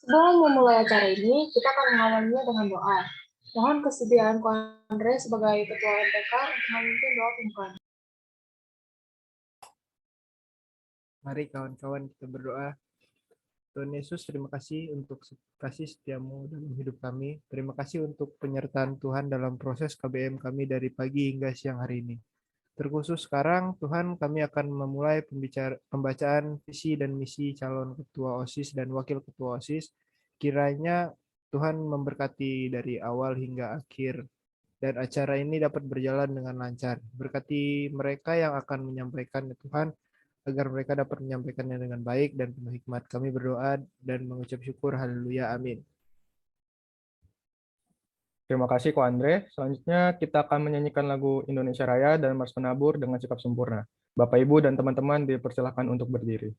Sebelum memulai acara ini, kita akan mengawalinya dengan doa. Mohon kesediaan Ko Andre sebagai Ketua MPK untuk memimpin doa pembukaan. Mari kawan-kawan kita berdoa. Tuhan Yesus, terima kasih untuk kasih setiamu dalam hidup kami. Terima kasih untuk penyertaan Tuhan dalam proses KBM kami dari pagi hingga siang hari ini. Terkhusus sekarang, Tuhan, kami akan memulai pembacaan visi dan misi calon ketua OSIS dan wakil ketua OSIS. Kiranya Tuhan memberkati dari awal hingga akhir, dan acara ini dapat berjalan dengan lancar. Berkati mereka yang akan menyampaikan, ya Tuhan, agar mereka dapat menyampaikannya dengan baik dan penuh hikmat. Kami berdoa dan mengucap syukur. Haleluya. Amin. Terima kasih Ko Andre. Selanjutnya kita akan menyanyikan lagu Indonesia Raya dan Mars Penabur dengan sikap sempurna. Bapak, Ibu, dan teman-teman dipersilakan untuk berdiri.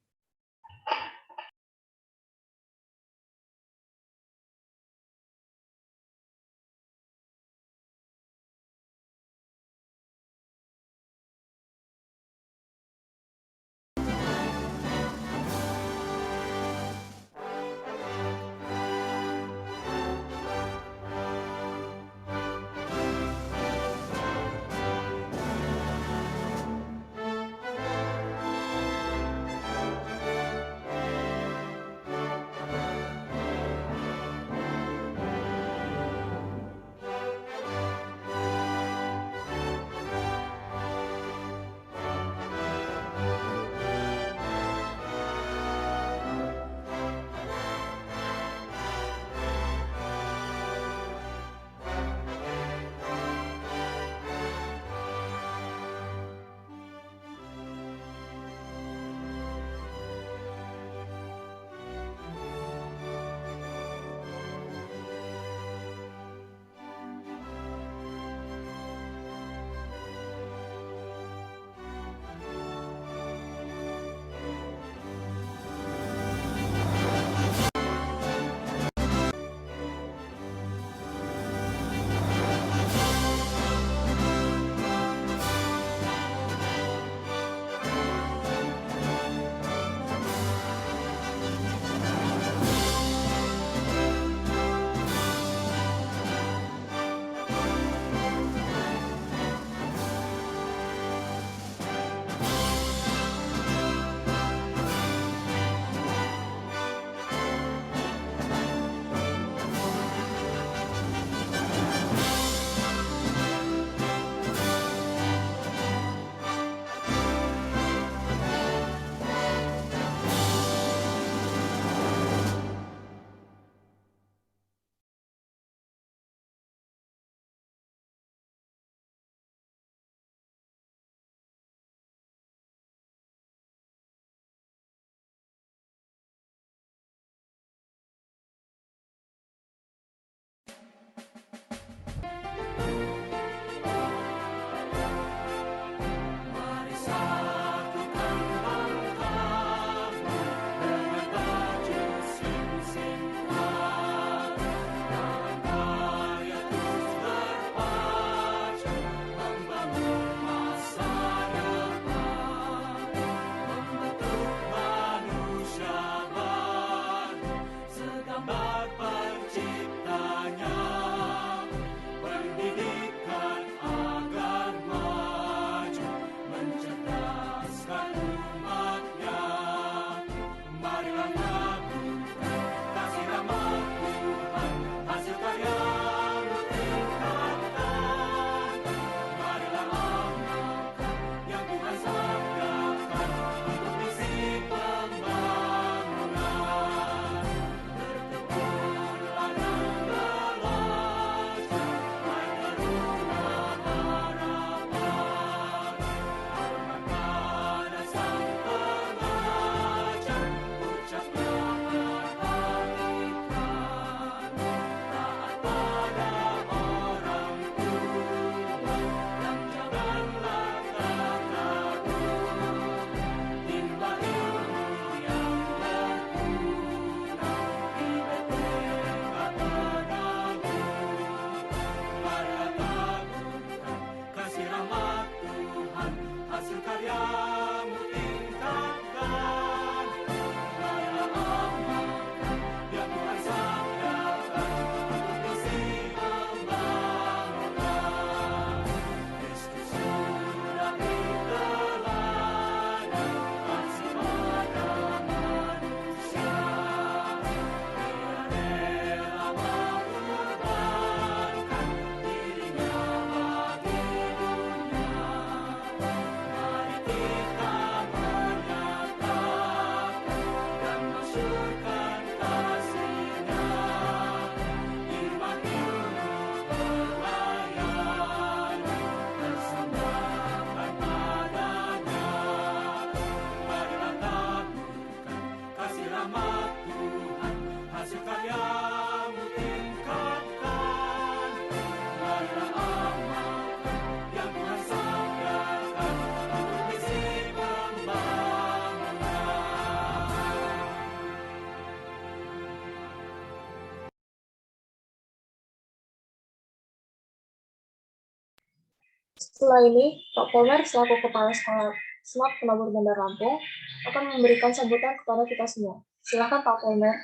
Setelah ini, Pak Polmer selaku Kepala Sekolah Smart Penabur Bandar Lampung akan memberikan sambutan kepada kita semua. Silakan Pak Polmer.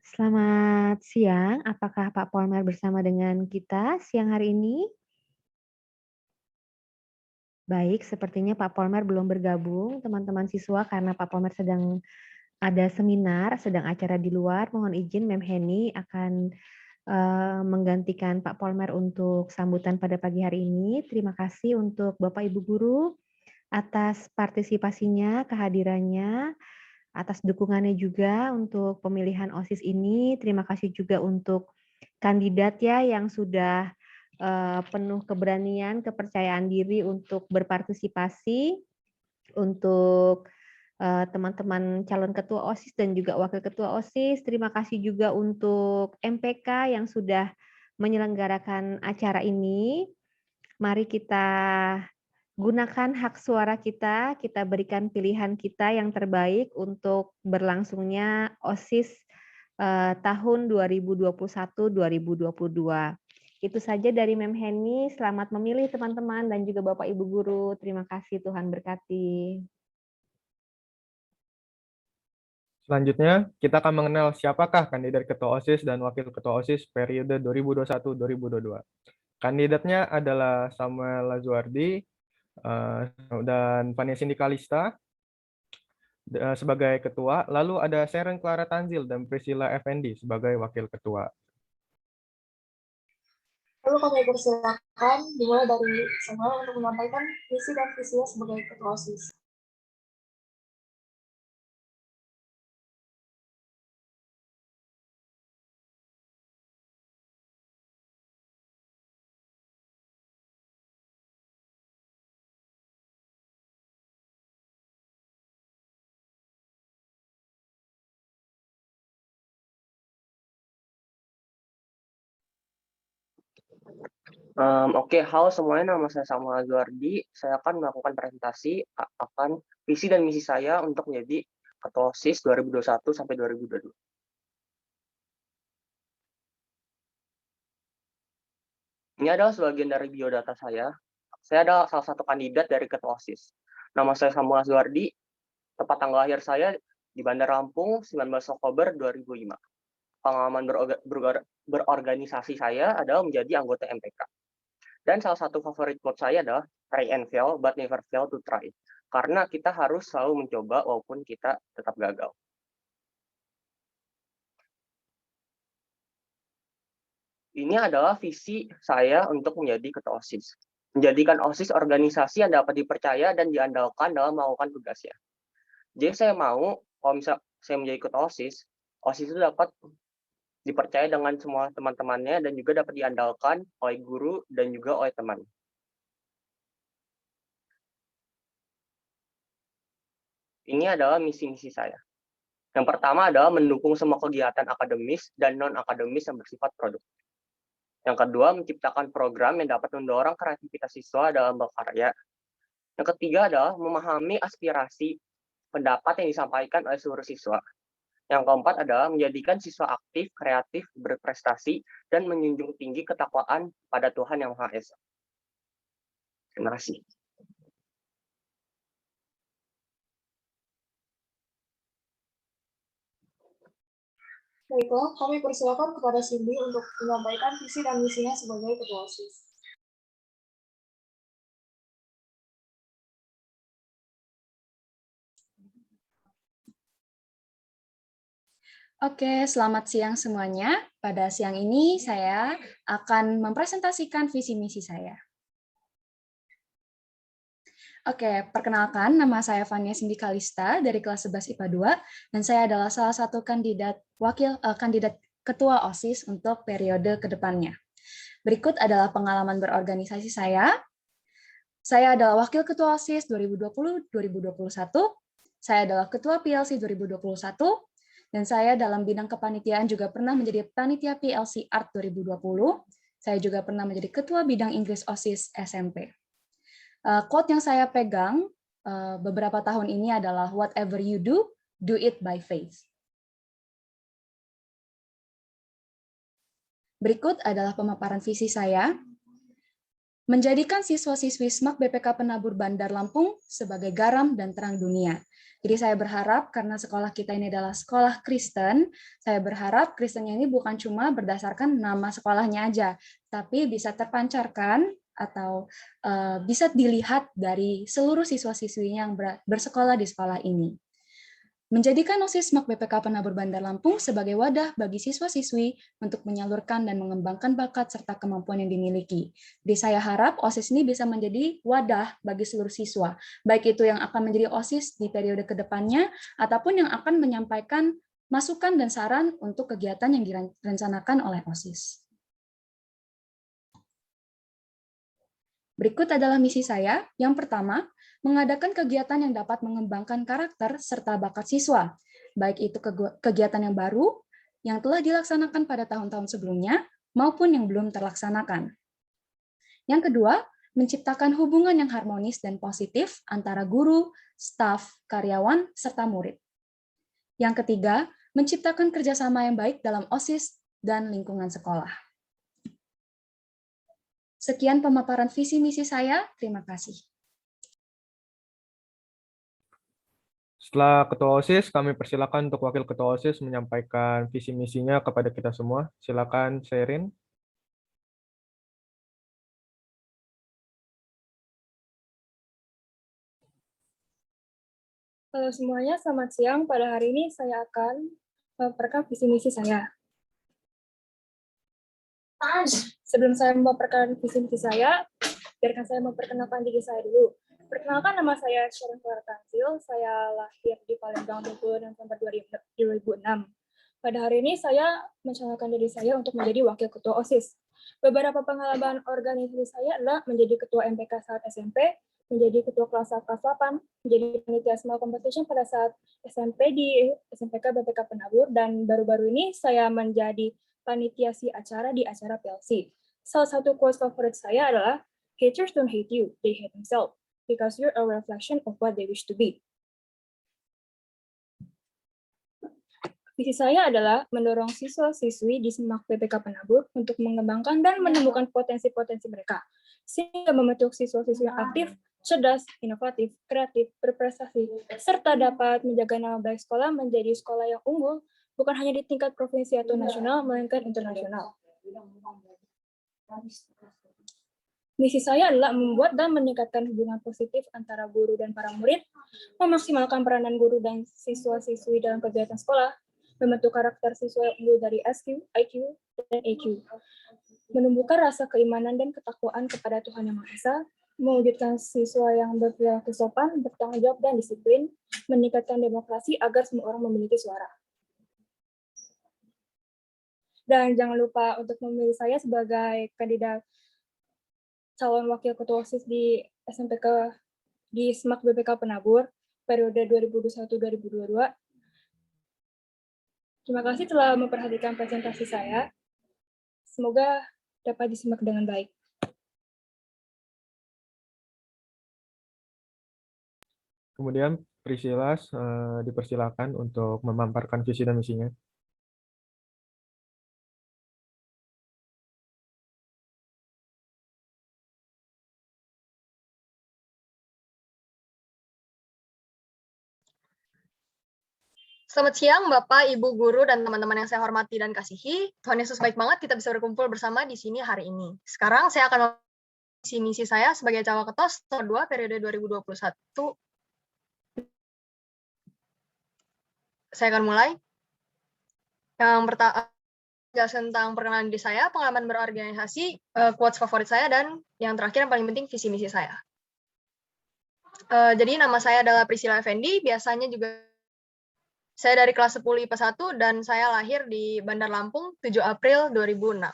Selamat siang, apakah Pak Polmer bersama dengan kita siang hari ini? Baik, sepertinya Pak Polmer belum bergabung, teman-teman siswa, karena Pak Polmer sedang ada seminar, sedang acara di luar. Mohon izin, Mem Heni akan menggantikan Pak Polmer untuk sambutan pada pagi hari ini. Terima kasih untuk Bapak Ibu Guru atas partisipasinya, kehadirannya, atas dukungannya juga untuk pemilihan OSIS ini. Terima kasih juga untuk kandidat ya yang sudah penuh keberanian, kepercayaan diri untuk berpartisipasi, untuk teman-teman calon ketua OSIS dan juga wakil ketua OSIS. Terima kasih juga untuk MPK yang sudah menyelenggarakan acara ini. Mari kita gunakan hak suara kita berikan pilihan kita yang terbaik untuk berlangsungnya OSIS tahun 2021-2022. Itu saja dari Mem Heni. Selamat memilih teman-teman dan juga Bapak Ibu Guru. Terima kasih, Tuhan berkati. Selanjutnya, kita akan mengenal siapakah kandidat Ketua OSIS dan Wakil Ketua OSIS periode 2021-2022. Kandidatnya adalah Samuel Lazuardi dan Fania Sindikalista sebagai ketua, lalu ada Sharon Clara Tanzil dan Priscilla Effendi sebagai wakil ketua. Lalu kami persilakan dimulai dari Samuel untuk menyampaikan visi dan visinya sebagai ketua OSIS. Oke, halo semuanya, nama saya Samuel Lazuardi. Saya akan melakukan presentasi akan visi dan misi saya untuk menjadi Ketua OSIS 2021 sampai 2022. Ini adalah sebagian dari biodata saya. Saya adalah salah satu kandidat dari Ketua OSIS. Nama saya Samuel Lazuardi, tepat tanggal lahir saya di Bandar Lampung 19 Oktober 2005. Pengalaman berorganisasi saya adalah menjadi anggota MPK. Dan salah satu favorit quote saya adalah try and fail, but never fail to try. Karena kita harus selalu mencoba walaupun kita tetap gagal. Ini adalah visi saya untuk menjadi ketua OSIS. Menjadikan OSIS organisasi yang dapat dipercaya dan diandalkan dalam melakukan tugasnya. Jadi saya mau, kalau misalnya saya menjadi ketua OSIS, OSIS itu dapat dipercaya dengan semua teman-temannya dan juga dapat diandalkan oleh guru dan juga oleh teman. Ini adalah misi-misi saya. Yang pertama adalah mendukung semua kegiatan akademis dan non-akademis yang bersifat produktif. Yang kedua, menciptakan program yang dapat mendorong kreativitas siswa dalam berkarya. Yang ketiga adalah memahami aspirasi pendapat yang disampaikan oleh seluruh siswa. Yang keempat adalah menjadikan siswa aktif, kreatif, berprestasi, dan menjunjung tinggi ketakwaan pada Tuhan Yang Maha Esa. Terima kasih. Baiklah, kami persilakan kepada Cindy untuk menyampaikan visi dan misinya sebagai ketua OSIS. Oke, selamat siang semuanya. Pada siang ini saya akan mempresentasikan visi misi saya. Oke, perkenalkan nama saya Fania Sindikalista dari kelas 11 IPA 2 dan saya adalah salah satu kandidat kandidat ketua OSIS untuk periode kedepannya. Berikut adalah pengalaman berorganisasi saya. Saya adalah wakil ketua OSIS 2020-2021. Saya adalah ketua PLC 2021. Dan saya dalam bidang kepanitiaan juga pernah menjadi panitia PLC Art 2020. Saya juga pernah menjadi ketua bidang Inggris OSIS SMP. Quote yang saya pegang beberapa tahun ini adalah whatever you do it by faith. Berikut adalah pemaparan visi saya. Menjadikan siswa-siswi SMAK BPK Penabur Bandar Lampung sebagai garam dan terang dunia. Jadi saya berharap karena sekolah kita ini adalah sekolah Kristen, saya berharap Kristennya ini bukan cuma berdasarkan nama sekolahnya aja, tapi bisa terpancarkan atau bisa dilihat dari seluruh siswa-siswinya yang bersekolah di sekolah ini. Menjadikan OSIS SMAK BPK Penabur Bandar Lampung sebagai wadah bagi siswa-siswi untuk menyalurkan dan mengembangkan bakat serta kemampuan yang dimiliki. Jadi saya harap OSIS ini bisa menjadi wadah bagi seluruh siswa, baik itu yang akan menjadi OSIS di periode kedepannya, ataupun yang akan menyampaikan masukan dan saran untuk kegiatan yang direncanakan oleh OSIS. Berikut adalah misi saya. Yang pertama, mengadakan kegiatan yang dapat mengembangkan karakter serta bakat siswa, baik itu kegiatan yang baru, yang telah dilaksanakan pada tahun-tahun sebelumnya, maupun yang belum terlaksanakan. Yang kedua, menciptakan hubungan yang harmonis dan positif antara guru, staf, karyawan, serta murid. Yang ketiga, menciptakan kerjasama yang baik dalam OSIS dan lingkungan sekolah. Sekian pemaparan visi misi saya, terima kasih. Setelah Ketua OSIS, kami persilakan untuk Wakil Ketua OSIS menyampaikan visi misinya kepada kita semua. Silakan, Sherin. Halo semuanya, selamat siang. Pada hari ini saya akan memaparkan visi misi saya. Sebelum saya memaparkan visi misi saya, biarkan saya memperkenalkan diri saya dulu. Perkenalkan, nama saya Sherin Clara Tanzil. Saya lahir di Palembang 20 November 2006. Pada hari ini saya mencalonkan diri saya untuk menjadi Wakil Ketua OSIS. Beberapa pengalaman organisasi saya adalah menjadi Ketua MPK saat SMP, menjadi Ketua kelas 8, menjadi panitia small competition pada saat SMP di SMPK BPK Penabur, dan baru-baru ini saya menjadi panitia si acara di acara PLC. Salah satu quotes favorit saya adalah, "Haters don't hate you, they hate themselves, because you're a reflection of what they wish to be." Visi saya adalah mendorong siswa-siswi di SMAK BPK Penabur untuk mengembangkan dan menemukan potensi-potensi mereka, sehingga membentuk siswa-siswi yang aktif, cerdas, inovatif, kreatif, berprestasi, serta dapat menjaga nama baik sekolah menjadi sekolah yang unggul, bukan hanya di tingkat provinsi atau nasional, melainkan internasional. Misi saya adalah membuat dan meningkatkan hubungan positif antara guru dan para murid, memaksimalkan peranan guru dan siswa-siswi dalam kegiatan sekolah, membentuk karakter siswa yang unggul dari SQ, IQ, dan EQ, menumbuhkan rasa keimanan dan ketakwaan kepada Tuhan Yang Maha Esa, mewujudkan siswa yang berperilaku sopan, bertanggung jawab, dan disiplin, meningkatkan demokrasi agar semua orang memiliki suara. Dan jangan lupa untuk memilih saya sebagai kandidat calon wakil ketua OSIS di SMPK di SMAK BPK Penabur periode 2021-2022. Terima kasih telah memperhatikan presentasi saya. Semoga dapat disimak dengan baik. Kemudian Priscilla dipersilakan untuk memaparkan visi dan misinya. Selamat siang, Bapak, Ibu, Guru, dan teman-teman yang saya hormati dan kasihi. Tuhan Yesus baik banget kita bisa berkumpul bersama di sini hari ini. Sekarang saya akan mengisi misi saya sebagai calon ketua semester 2 periode 2021. Saya akan mulai. Yang pertama, tentang perkenalan diri saya, pengalaman berorganisasi, quotes favorit saya, dan yang terakhir yang paling penting visi misi saya. Jadi nama saya adalah Priscilla Effendi, biasanya juga saya dari kelas 10 IPA 1 dan saya lahir di Bandar Lampung 7 April 2006.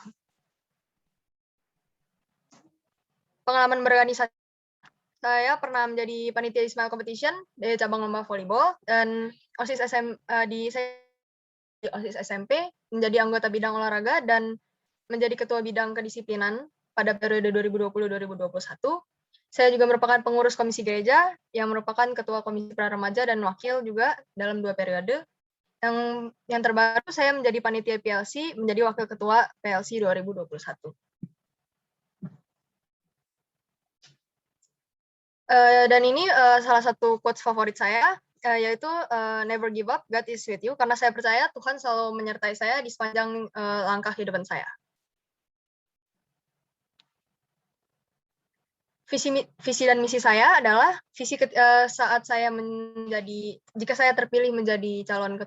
Pengalaman berorganisasi, saya pernah menjadi panitia di Smile Competition dari cabang lomba volleyball, dan OSIS OSIS SMP, menjadi anggota bidang olahraga, dan menjadi ketua bidang kedisiplinan pada periode 2020-2021. Saya juga merupakan pengurus komisi gereja, yang merupakan ketua komisi pra remaja dan wakil juga dalam 2 periode. yang terbaru saya menjadi panitia PLC, menjadi wakil ketua PLC 2021. Dan ini salah satu quotes favorit saya, yaitu never give up, God is with you, karena saya percaya Tuhan selalu menyertai saya di sepanjang langkah kehidupan saya. Visi dan misi saya adalah saat saya jika saya terpilih menjadi calon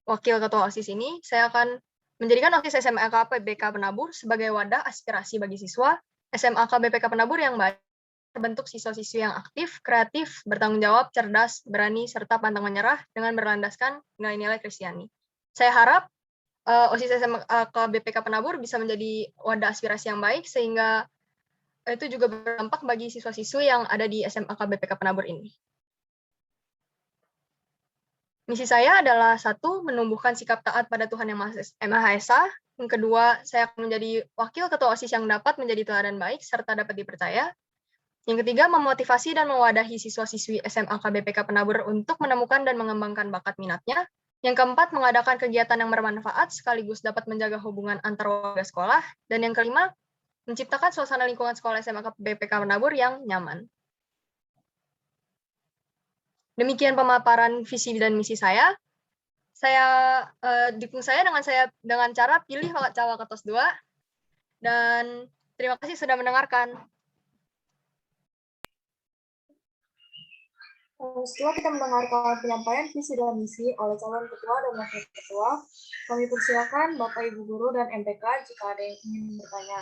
wakil ketua OSIS ini, saya akan menjadikan OSIS SMAK BPK Penabur sebagai wadah aspirasi bagi siswa SMAK BPK Penabur yang baik, terbentuk siswa-siswi yang aktif, kreatif, bertanggung jawab, cerdas, berani, serta pantang menyerah dengan berlandaskan nilai-nilai Kristiani. Saya harap OSIS SMAK BPK Penabur bisa menjadi wadah aspirasi yang baik, sehingga itu juga berdampak bagi siswa-siswi yang ada di SMAK BPK Penabur ini. Misi saya adalah 1, menumbuhkan sikap taat pada Tuhan Yang Maha Esa. Yang kedua, saya akan menjadi wakil ketua OSIS yang dapat menjadi teladan baik serta dapat dipercaya. Yang ketiga, memotivasi dan mewadahi siswa-siswi SMAK BPK Penabur untuk menemukan dan mengembangkan bakat minatnya. Yang keempat, mengadakan kegiatan yang bermanfaat sekaligus dapat menjaga hubungan antar warga sekolah. Dan yang kelima, menciptakan suasana lingkungan sekolah SMAK BPK Penabur yang nyaman. Demikian pemaparan visi dan misi saya. Dukung saya dengan cara pilih Cawaketos 2. Dan terima kasih sudah mendengarkan. Setelah kita mendengarkan penyampaian visi dan misi oleh calon ketua dan wakil ketua, kami persilakan Bapak, Ibu Guru, dan MPK jika ada yang ingin bertanya.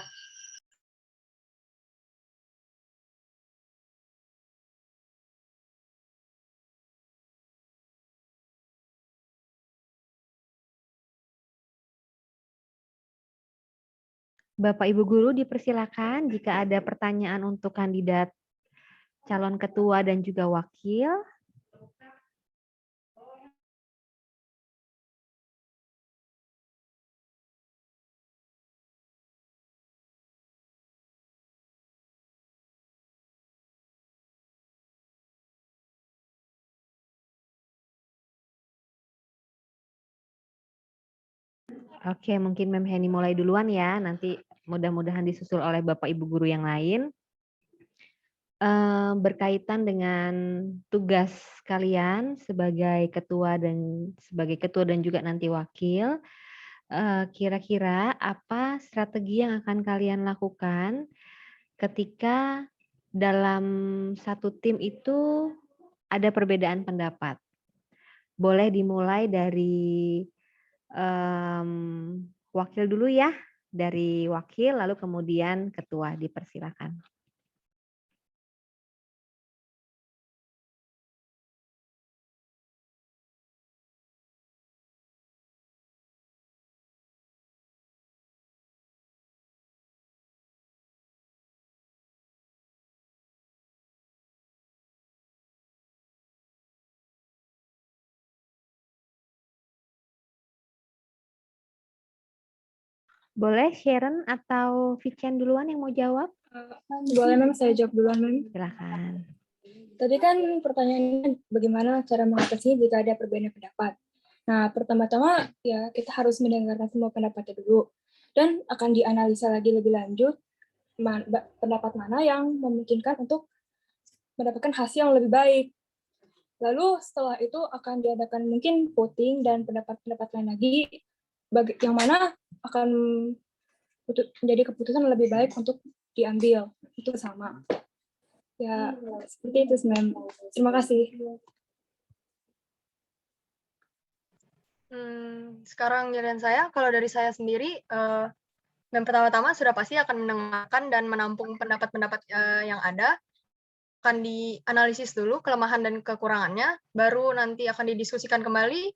Bapak Ibu Guru dipersilakan jika ada pertanyaan untuk kandidat calon ketua dan juga wakil. Oke, mungkin Mem Heni mulai duluan ya, nanti mudah-mudahan disusul oleh Bapak Ibu Guru yang lain. Berkaitan dengan tugas kalian sebagai ketua dan juga nanti wakil, kira-kira apa strategi yang akan kalian lakukan ketika dalam satu tim itu ada perbedaan pendapat? Boleh dimulai dari wakil dulu ya, dari wakil lalu kemudian ketua, dipersilakan. Boleh Sharon atau Vichen duluan yang mau jawab? Boleh, Mem, saya jawab duluan, Mem. Silakan. Tadi kan pertanyaannya bagaimana cara mengatasi jika ada perbedaan pendapat. Nah, pertama-tama ya kita harus mendengarkan semua pendapatnya dulu dan akan dianalisa lagi lebih lanjut pendapat mana yang memungkinkan untuk mendapatkan hasil yang lebih baik. Lalu setelah itu akan diadakan mungkin voting dan pendapat-pendapat lain lagi yang mana akan menjadi keputusan lebih baik untuk diambil. Itu sama. Ya, seperti itu, Mem. Terima kasih. Sekarang giliran saya, kalau dari saya sendiri, yang pertama-tama sudah pasti akan mendengarkan dan menampung pendapat-pendapat yang ada, akan dianalisis dulu kelemahan dan kekurangannya, baru nanti akan didiskusikan kembali,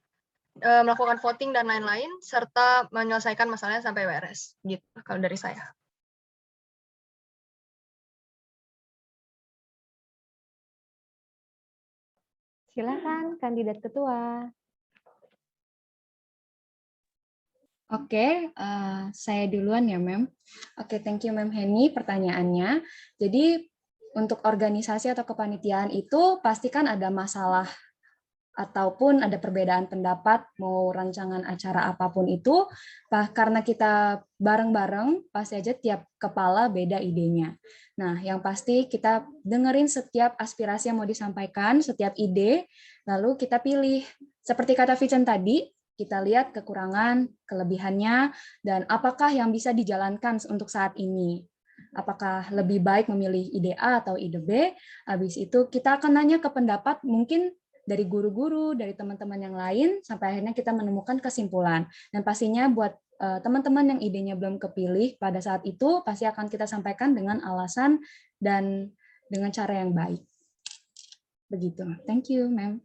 melakukan voting dan lain-lain, serta menyelesaikan masalahnya sampai beres. Gitu kalau dari saya. Silakan kandidat ketua. Oke, saya duluan ya, Mem. Oke, thank you, Mem Heni, pertanyaannya. Jadi, untuk organisasi atau kepanitiaan itu pasti kan ada masalah ataupun ada perbedaan pendapat mau rancangan acara apapun itu, karena kita bareng-bareng pasti aja tiap kepala beda idenya. Nah, yang pasti kita dengerin setiap aspirasi yang mau disampaikan, setiap ide, lalu kita pilih. Seperti kata Vincent tadi, kita lihat kekurangan, kelebihannya, dan apakah yang bisa dijalankan untuk saat ini. Apakah lebih baik memilih ide A atau ide B? Habis itu kita akan nanya ke pendapat mungkin dari guru-guru, dari teman-teman yang lain, sampai akhirnya kita menemukan kesimpulan. Dan pastinya buat teman-teman yang idenya belum kepilih pada saat itu, pasti akan kita sampaikan dengan alasan dan dengan cara yang baik. Begitu. Thank you, ma'am.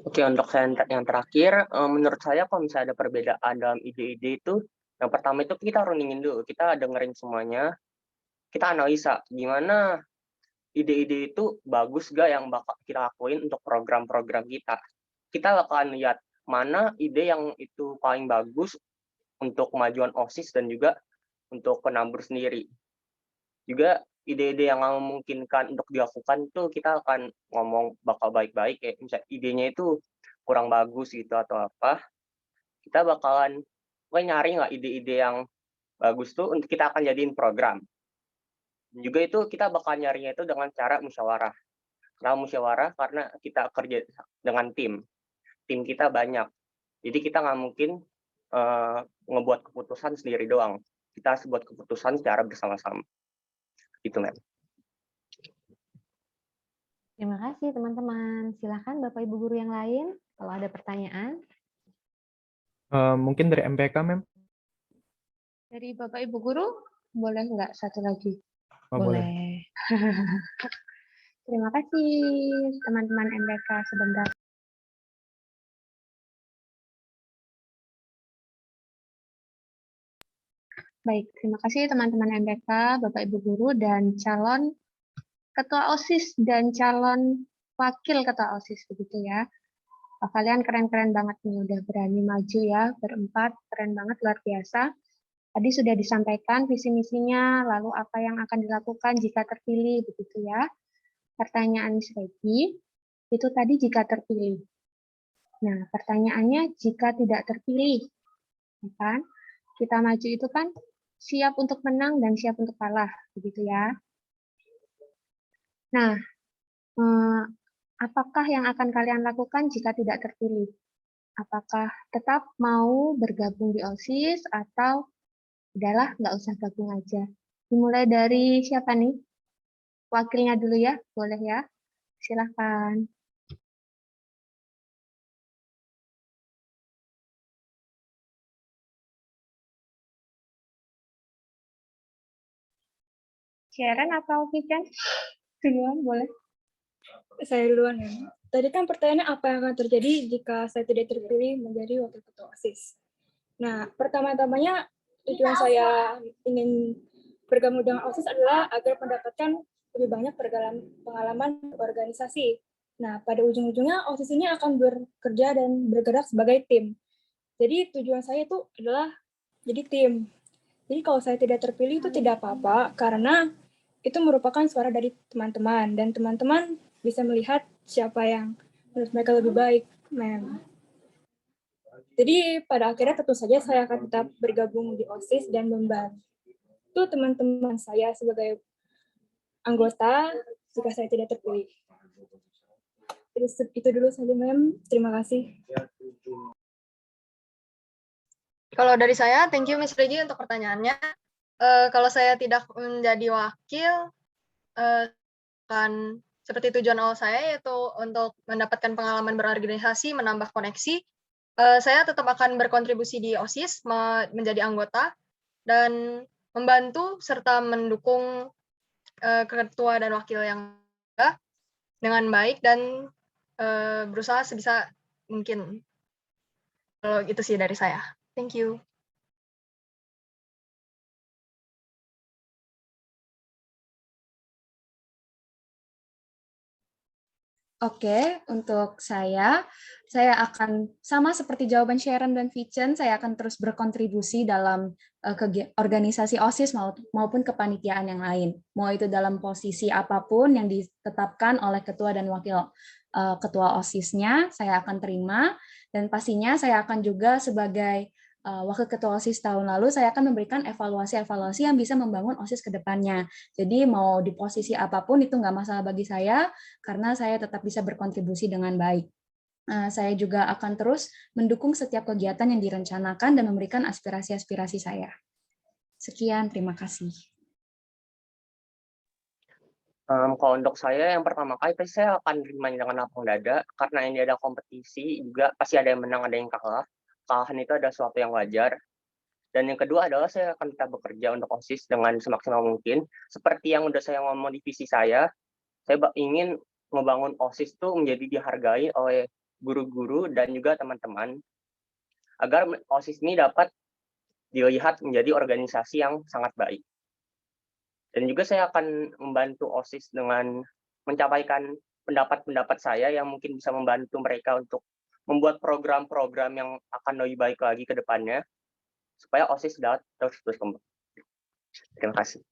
Oke, untuk yang terakhir, menurut saya kalau misalnya ada perbedaan dalam ide-ide itu, yang pertama itu kita runingin dulu, kita dengerin semuanya, kita analisa gimana ide-ide itu bagus gak yang bakal kita lakuin untuk program-program kita. Kita bakalan lihat mana ide yang itu paling bagus untuk kemajuan OSIS dan juga untuk penabur sendiri. Juga ide-ide yang memungkinkan untuk dilakukan itu kita akan ngomong bakal baik-baik, kayak misalnya idenya itu kurang bagus gitu atau apa. Kita bakalan nyari nggak ide-ide yang bagus tuh untuk kita akan jadiin program. Juga itu kita bakal nyarinya itu dengan cara musyawarah. Kenapa musyawarah? Karena kita kerja dengan tim kita banyak. Jadi kita nggak mungkin ngebuat keputusan sendiri doang. Kita harus buat keputusan secara bersama-sama. Itu, Mem. Terima kasih teman-teman. Silakan Bapak Ibu guru yang lain kalau ada pertanyaan. Mungkin dari MPK, Mem? Dari Bapak Ibu guru, boleh nggak satu lagi? Oh, boleh. Terima kasih teman-teman MBK sebentar. Baik, terima kasih teman-teman MBK, Bapak Ibu guru, dan calon ketua OSIS dan calon wakil ketua OSIS, begitu ya. Kalian keren-keren banget nih, udah berani maju ya, berempat, keren banget, luar biasa. Tadi sudah disampaikan visi misinya, lalu apa yang akan dilakukan jika terpilih, begitu ya. Pertanyaan Miss Regi, itu tadi jika terpilih. Nah, pertanyaannya jika tidak terpilih, ya kan? Kita maju itu kan siap untuk menang dan siap untuk kalah, begitu ya. Nah, apakah yang akan kalian lakukan jika tidak terpilih? Apakah tetap mau bergabung di OSIS atau udahlah nggak usah gabung aja? Dimulai dari siapa nih? Wakilnya dulu ya, boleh ya? Silahkan. Sharon atau Vivian? Duluan, boleh. Saya duluan ya. Tadi kan pertanyaannya apa yang akan terjadi jika saya tidak terpilih menjadi wakil ketua OSIS. Nah, pertama-tamanya tujuan saya ingin bergabung dengan OSIS adalah agar mendapatkan lebih banyak pengalaman organisasi. Nah, pada ujung-ujungnya OSIS ini akan bekerja dan bergerak sebagai tim. Jadi tujuan saya itu adalah jadi tim. Jadi kalau saya tidak terpilih itu tidak apa-apa, karena itu merupakan suara dari teman-teman, dan teman-teman bisa melihat siapa yang menurut mereka lebih baik, Mem. Jadi pada akhirnya tentu saja saya akan tetap bergabung di OSIS dan membantu teman-teman saya sebagai anggota jika saya tidak terpilih. Itu dulu saja, Mem. Terima kasih. Kalau dari saya, thank you Miss Regi untuk pertanyaannya. Kalau saya tidak menjadi wakil, kan seperti tujuan awal saya yaitu untuk mendapatkan pengalaman berorganisasi, menambah koneksi. Saya tetap akan berkontribusi di OSIS, menjadi anggota, dan membantu serta mendukung ketua dan wakil yang ada dengan baik dan berusaha sebisa mungkin. Kalau itu sih dari saya. Thank you. Oke, untuk saya akan sama seperti jawaban Sharon dan Vichen, saya akan terus berkontribusi dalam organisasi OSIS maupun kepanitiaan yang lain. Mau itu dalam posisi apapun yang ditetapkan oleh ketua dan wakil ketua OSIS-nya, saya akan terima. Dan pastinya saya akan juga sebagai wakil ketua OSIS tahun lalu, saya akan memberikan evaluasi-evaluasi yang bisa membangun OSIS ke depannya. Jadi mau di posisi apapun itu nggak masalah bagi saya, karena saya tetap bisa berkontribusi dengan baik. Saya juga akan terus mendukung setiap kegiatan yang direncanakan dan memberikan aspirasi-aspirasi saya. Sekian, terima kasih. Kalau untuk saya, yang pertama kali pasti saya akan terima dengan lapang dada, karena ini ada kompetisi, juga pasti ada yang menang, ada yang kalah. Kekalahan itu ada sesuatu yang wajar. Dan yang kedua adalah saya akan tetap bekerja untuk OSIS dengan semaksimal mungkin. Seperti yang udah saya ngomong di visi saya ingin membangun OSIS itu menjadi dihargai oleh guru-guru dan juga teman-teman, agar OSIS ini dapat dilihat menjadi organisasi yang sangat baik. Dan juga saya akan membantu OSIS dengan mencapaikan pendapat-pendapat saya yang mungkin bisa membantu mereka untuk membuat program-program yang akan lebih baik lagi ke depannya, supaya OSIS dapat terus berkembang. Terima kasih.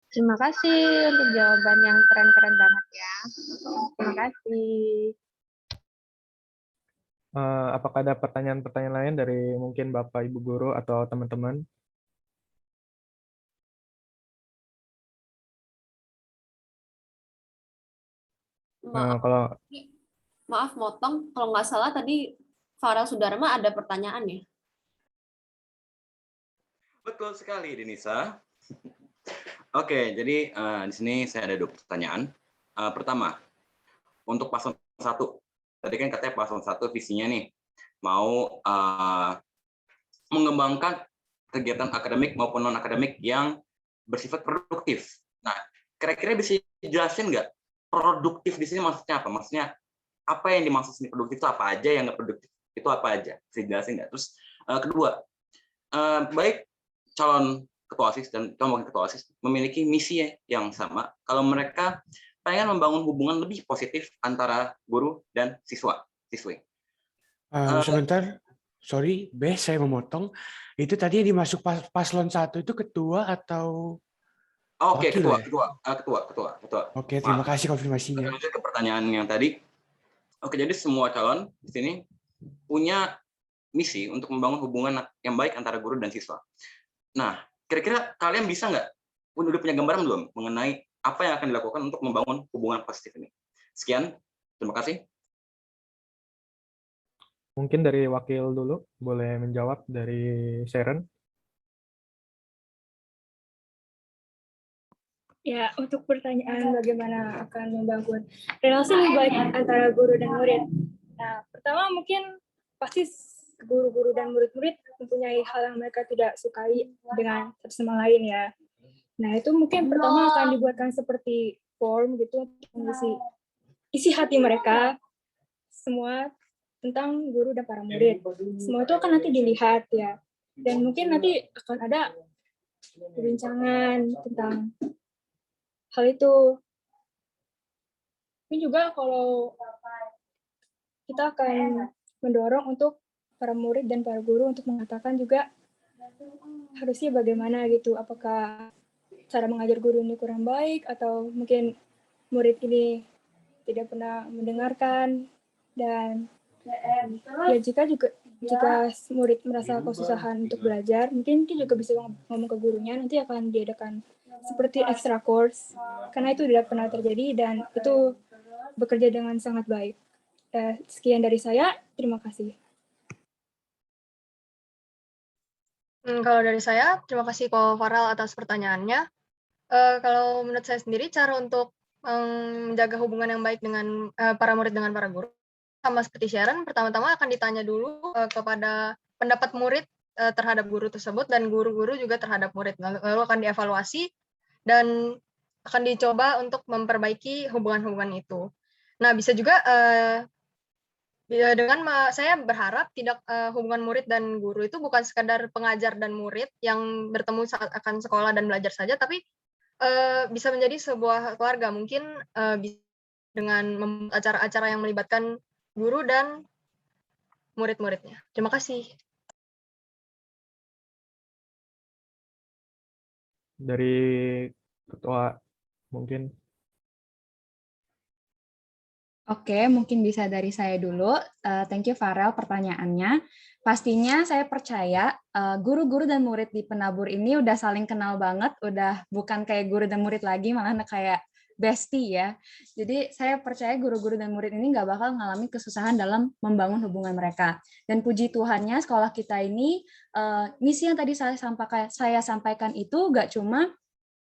Terima kasih untuk jawaban yang keren-keren banget ya. Terima kasih. Apakah ada pertanyaan-pertanyaan lain dari mungkin Bapak, Ibu Guru, atau teman-teman? Kalau Maaf motong, kalau nggak salah tadi Farel Sudarma ada pertanyaan ya? Betul sekali, Denisa. Oke, jadi di sini saya ada 2 pertanyaan. Pertama, untuk paslon 1. Tadi kan katanya paslon 1 visinya nih mau mengembangkan kegiatan akademik maupun non-akademik yang bersifat produktif. Nah, kira-kira bisa dijelasin nggak produktif di sini maksudnya apa? Maksudnya apa yang dimaksud sini produktif itu apa aja, yang nggak produktif itu apa aja? Bisa dijelasin nggak? Terus kedua, baik calon ketua OSIS dan calon wakil ketua OSIS memiliki misi yang sama kalau mereka pengen membangun hubungan lebih positif antara guru dan siswi. Sebentar, sorry, saya memotong. Itu tadi yang dimasuk paslon 1 itu ketua atau Oke, wakil ya? ketua. Oke, terima kasih konfirmasinya. Lanjut ke pertanyaan yang tadi. Oke, jadi semua calon di sini punya misi untuk membangun hubungan yang baik antara guru dan siswa. Nah, kira-kira kalian bisa nggak udah punya gambaran belum mengenai apa yang akan dilakukan untuk membangun hubungan positif ini? Sekian, terima kasih. mungkin dari wakil dulu, boleh menjawab dari Sharon. Ya, untuk pertanyaan bagaimana akan membangun relasi yang baik antara guru dan murid. Nah, pertama mungkin pasti guru-guru dan murid-murid mempunyai hal yang mereka tidak sukai dengan satu sama lain ya. Nah, itu mungkin pertama akan dibuatkan seperti form gitu untuk mengisi isi hati mereka semua tentang guru dan para murid. Semua itu akan nanti dilihat ya. Dan mungkin nanti akan ada perbincangan tentang hal itu. Ini juga kalau kita akan mendorong untuk para murid dan para guru untuk mengatakan juga harusnya bagaimana gitu. Apakah cara mengajar guru ini kurang baik atau mungkin murid ini tidak pernah mendengarkan, dan ya jika murid merasa kesusahan untuk belajar, mungkin kita juga bisa ngomong ke gurunya, nanti akan diadakan seperti extra course, karena itu tidak pernah terjadi dan itu bekerja dengan sangat baik. Sekian dari saya, terima kasih. Kalau dari saya, terima kasih Ko Farel atas pertanyaannya. Kalau menurut saya sendiri, cara untuk menjaga hubungan yang baik dengan para murid dengan para guru, sama seperti Sharon, pertama-tama akan ditanya dulu kepada pendapat murid terhadap guru tersebut dan guru-guru juga terhadap murid. Lalu akan dievaluasi dan akan dicoba untuk memperbaiki hubungan-hubungan itu. Nah, bisa juga dengan saya berharap tidak hubungan murid dan guru itu bukan sekadar pengajar dan murid yang bertemu saat akan sekolah dan belajar saja, tapi bisa menjadi sebuah keluarga. Mungkin dengan acara-acara yang melibatkan guru dan murid-muridnya. Terima kasih. Dari ketua mungkin. Oke, mungkin bisa dari saya dulu. Thank you Farel pertanyaannya. Pastinya saya percaya guru-guru dan murid di Penabur ini udah saling kenal banget, udah bukan kayak guru dan murid lagi, malah kayak bestie ya. Jadi saya percaya guru-guru dan murid ini nggak bakal mengalami kesusahan dalam membangun hubungan mereka. Dan puji Tuhannya sekolah kita ini, misi yang tadi saya sampaikan itu nggak cuma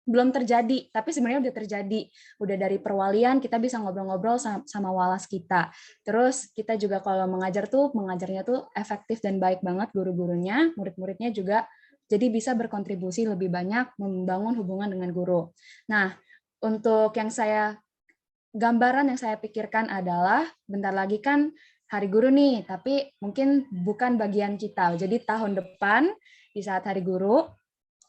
belum terjadi, tapi sebenarnya udah terjadi. Udah dari perwalian kita bisa ngobrol-ngobrol sama walas kita. Terus kita juga kalau mengajarnya tuh efektif dan baik banget guru-gurunya, murid-muridnya juga jadi bisa berkontribusi lebih banyak membangun hubungan dengan guru. Nah, untuk gambaran yang saya pikirkan adalah bentar lagi kan Hari Guru nih, tapi mungkin bukan bagian kita. Jadi tahun depan di saat Hari Guru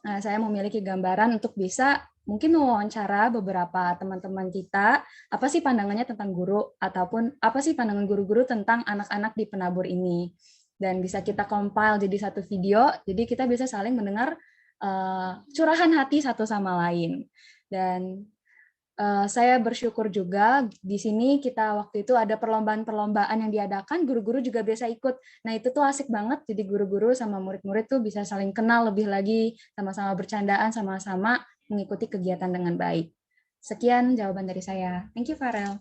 saya memiliki gambaran untuk bisa mungkin mewawancara beberapa teman-teman kita, apa sih pandangannya tentang guru, ataupun apa sih pandangan guru-guru tentang anak-anak di Penabur ini. Dan bisa kita compile jadi satu video, jadi kita bisa saling mendengar curahan hati satu sama lain. Dan saya bersyukur juga di sini kita waktu itu ada perlombaan-perlombaan yang diadakan, guru-guru juga biasa ikut. Nah itu tuh asik banget, jadi guru-guru sama murid-murid tuh bisa saling kenal lebih lagi, sama-sama bercandaan, sama-sama mengikuti kegiatan dengan baik. Sekian jawaban dari saya. Thank you, Farel.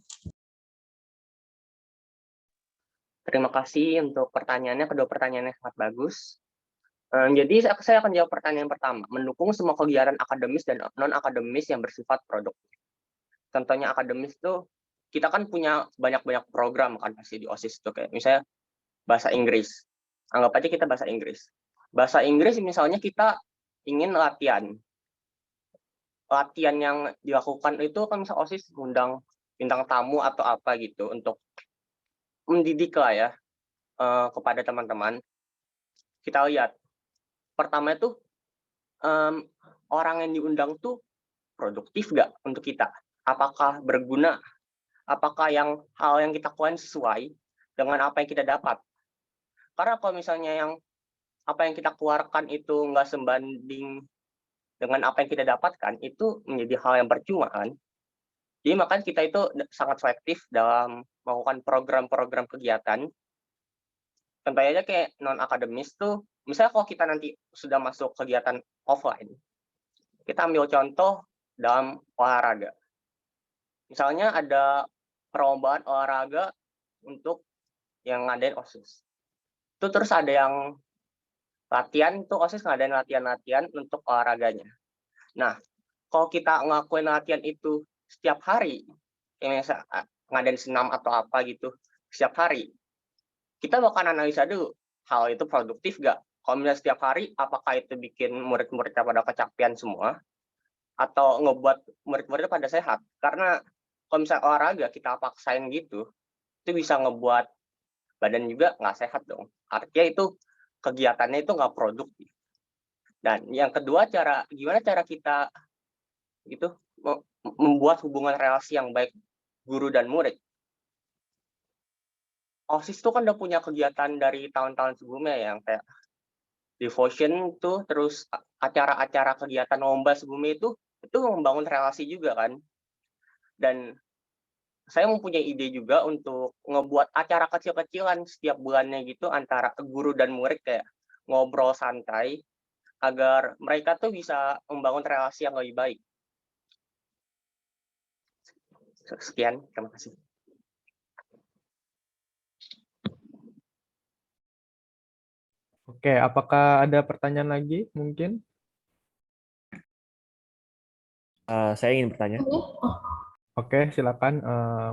Terima kasih untuk pertanyaannya, kedua pertanyaannya sangat bagus. Jadi saya akan jawab pertanyaan pertama, mendukung semua kegiatan akademis dan non-akademis yang bersifat produktif. Contohnya akademis tuh, kita kan punya banyak-banyak program kan pasti di OSIS tuh, kayak misalnya bahasa Inggris. Anggap aja kita bahasa Inggris. Bahasa Inggris misalnya kita ingin latihan. Latihan yang dilakukan itu kan misal OSIS undang bintang tamu atau apa gitu untuk mendidik lah ya kepada teman-teman. Kita lihat. Pertama itu orang yang diundang tuh produktif nggak untuk kita? Apakah berguna? Apakah hal yang kita lakukan sesuai dengan apa yang kita dapat? Karena kalau misalnya apa yang kita keluarkan itu nggak sebanding dengan apa yang kita dapatkan, itu menjadi hal yang percuma kan. Jadi makanya kita itu sangat selektif dalam melakukan program-program kegiatan. Contohnya aja kayak non-akademis tuh, misalnya kalau kita nanti sudah masuk kegiatan offline, kita ambil contoh dalam olahraga. Misalnya ada perlombaan olahraga untuk yang ngadain OSIS. Itu terus ada yang latihan, itu OSIS ngadain latihan-latihan untuk olahraganya. Nah, kalau kita ngelakuin latihan itu setiap hari, yang ngadain senam atau apa gitu, setiap hari, kita bakal analisa dulu, hal itu produktif nggak? Kalau misalnya setiap hari, apakah itu bikin murid-muridnya pada kecapean semua? Atau ngebuat murid-muridnya pada sehat? Karena kalau misalnya olahraga kita paksain gitu, itu bisa ngebuat badan juga nggak sehat dong. Artinya itu kegiatannya itu nggak produktif. Dan yang kedua, gimana cara kita gitu membuat hubungan relasi yang baik guru dan murid. OSIS itu kan udah punya kegiatan dari tahun-tahun sebelumnya yang kayak devotion tuh, terus acara-acara kegiatan lomba sebelumnya itu membangun relasi juga kan. Dan saya mempunyai ide juga untuk ngebuat acara kecil-kecilan setiap bulannya gitu antara guru dan murid, kayak ngobrol santai agar mereka tuh bisa membangun relasi yang lebih baik. Sekian, terima kasih. Oke, apakah ada pertanyaan lagi mungkin? Saya ingin bertanya. Oke, silakan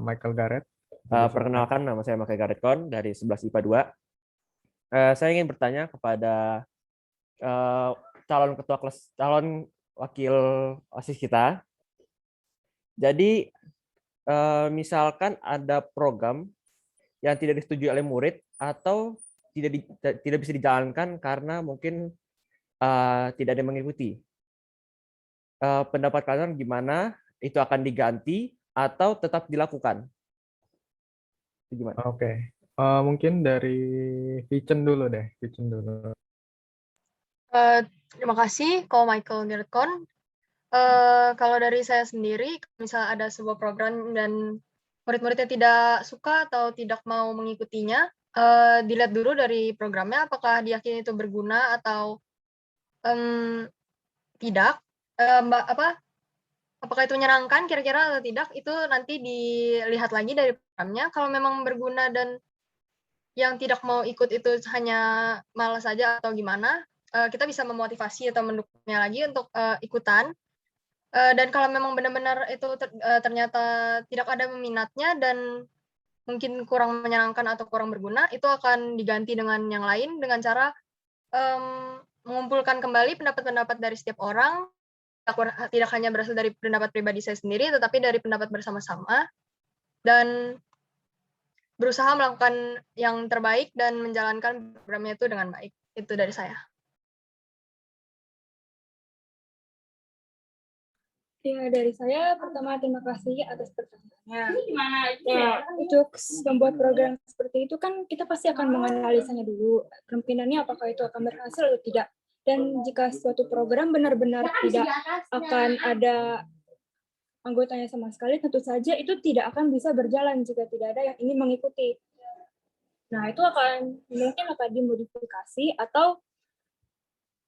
Michael Garrett. Perkenalkan, nama saya Michael Garrett Kon dari 11 IPA 2. Saya ingin bertanya kepada calon wakil OSIS kita. Jadi misalkan ada program yang tidak disetujui oleh murid atau tidak bisa dijalankan karena mungkin tidak ada yang mengikuti. pendapat kalian gimana? Itu akan diganti atau tetap dilakukan? Gimana? Oke. Mungkin dari Vicen dulu deh. Vicen dulu. Terima kasih, Ko Michael Nirkon. Kalau dari saya sendiri, misalnya ada sebuah program dan murid-muridnya tidak suka atau tidak mau mengikutinya, dilihat dulu dari programnya apakah diyakini itu berguna atau tidak. Apakah itu menyenangkan kira-kira atau tidak, itu nanti dilihat lagi dari programnya. Kalau memang berguna dan yang tidak mau ikut itu hanya malas saja atau gimana, kita bisa memotivasi atau mendukungnya lagi untuk ikutan. Dan kalau memang benar-benar itu ternyata tidak ada minatnya dan mungkin kurang menyenangkan atau kurang berguna, itu akan diganti dengan yang lain dengan cara mengumpulkan kembali pendapat-pendapat dari setiap orang, tidak hanya berasal dari pendapat pribadi saya sendiri, tetapi dari pendapat bersama-sama, dan berusaha melakukan yang terbaik dan menjalankan programnya itu dengan baik. Itu dari saya. Ya, dari saya pertama terima kasih atas pertanyaannya. Ya, untuk membuat program seperti itu kan kita pasti akan menganalisanya dulu. Kemungkinannya apakah itu akan berhasil atau tidak. Dan jika suatu program benar-benar tidak akan ada anggotanya sama sekali, tentu saja itu tidak akan bisa berjalan jika tidak ada yang ingin mengikuti. Nah, itu mungkin akan dimodifikasi atau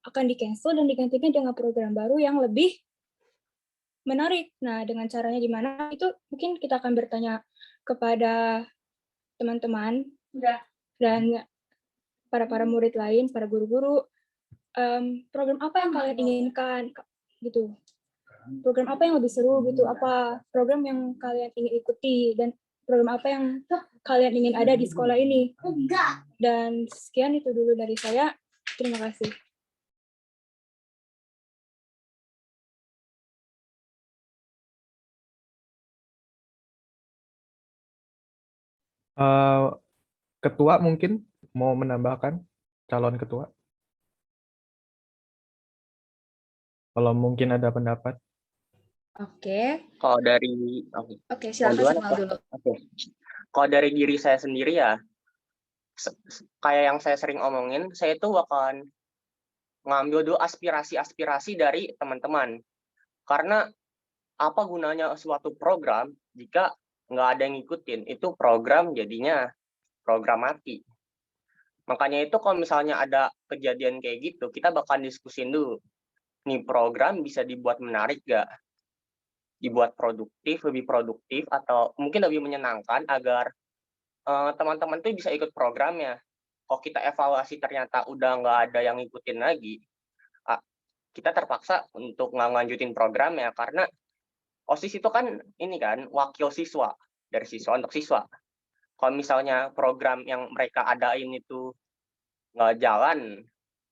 akan di-cancel dan digantikan dengan program baru yang lebih menarik. Nah, dengan caranya gimana? Itu mungkin kita akan bertanya kepada teman-teman dan para murid lain, para guru-guru, program apa yang kalian inginkan, gitu. Program apa yang lebih seru, gitu. Apa program yang kalian ingin ikuti, dan program apa yang kalian ingin ada di sekolah ini. Dan sekian itu dulu dari saya. Terima kasih. Ketua mungkin mau menambahkan, calon ketua. Kalau mungkin ada pendapat. Oke. Kalau dari Silakan Simal dulu. Kalau dari diri saya sendiri ya, kayak yang saya sering omongin, saya itu akan ngambil dulu aspirasi-aspirasi dari teman-teman. Karena apa gunanya suatu program jika nggak ada yang ngikutin? Itu program jadinya program mati. Makanya itu kalau misalnya ada kejadian kayak gitu, kita bakal diskusin dulu. Nih program bisa dibuat menarik nggak? Dibuat lebih produktif, atau mungkin lebih menyenangkan agar teman-teman tuh bisa ikut programnya. Kalau kita evaluasi ternyata udah nggak ada yang ngikutin lagi, kita terpaksa untuk ngelanjutin programnya, karena OSIS itu kan ini kan wakil siswa, dari siswa untuk siswa. Kalau misalnya program yang mereka adain itu nggak jalan,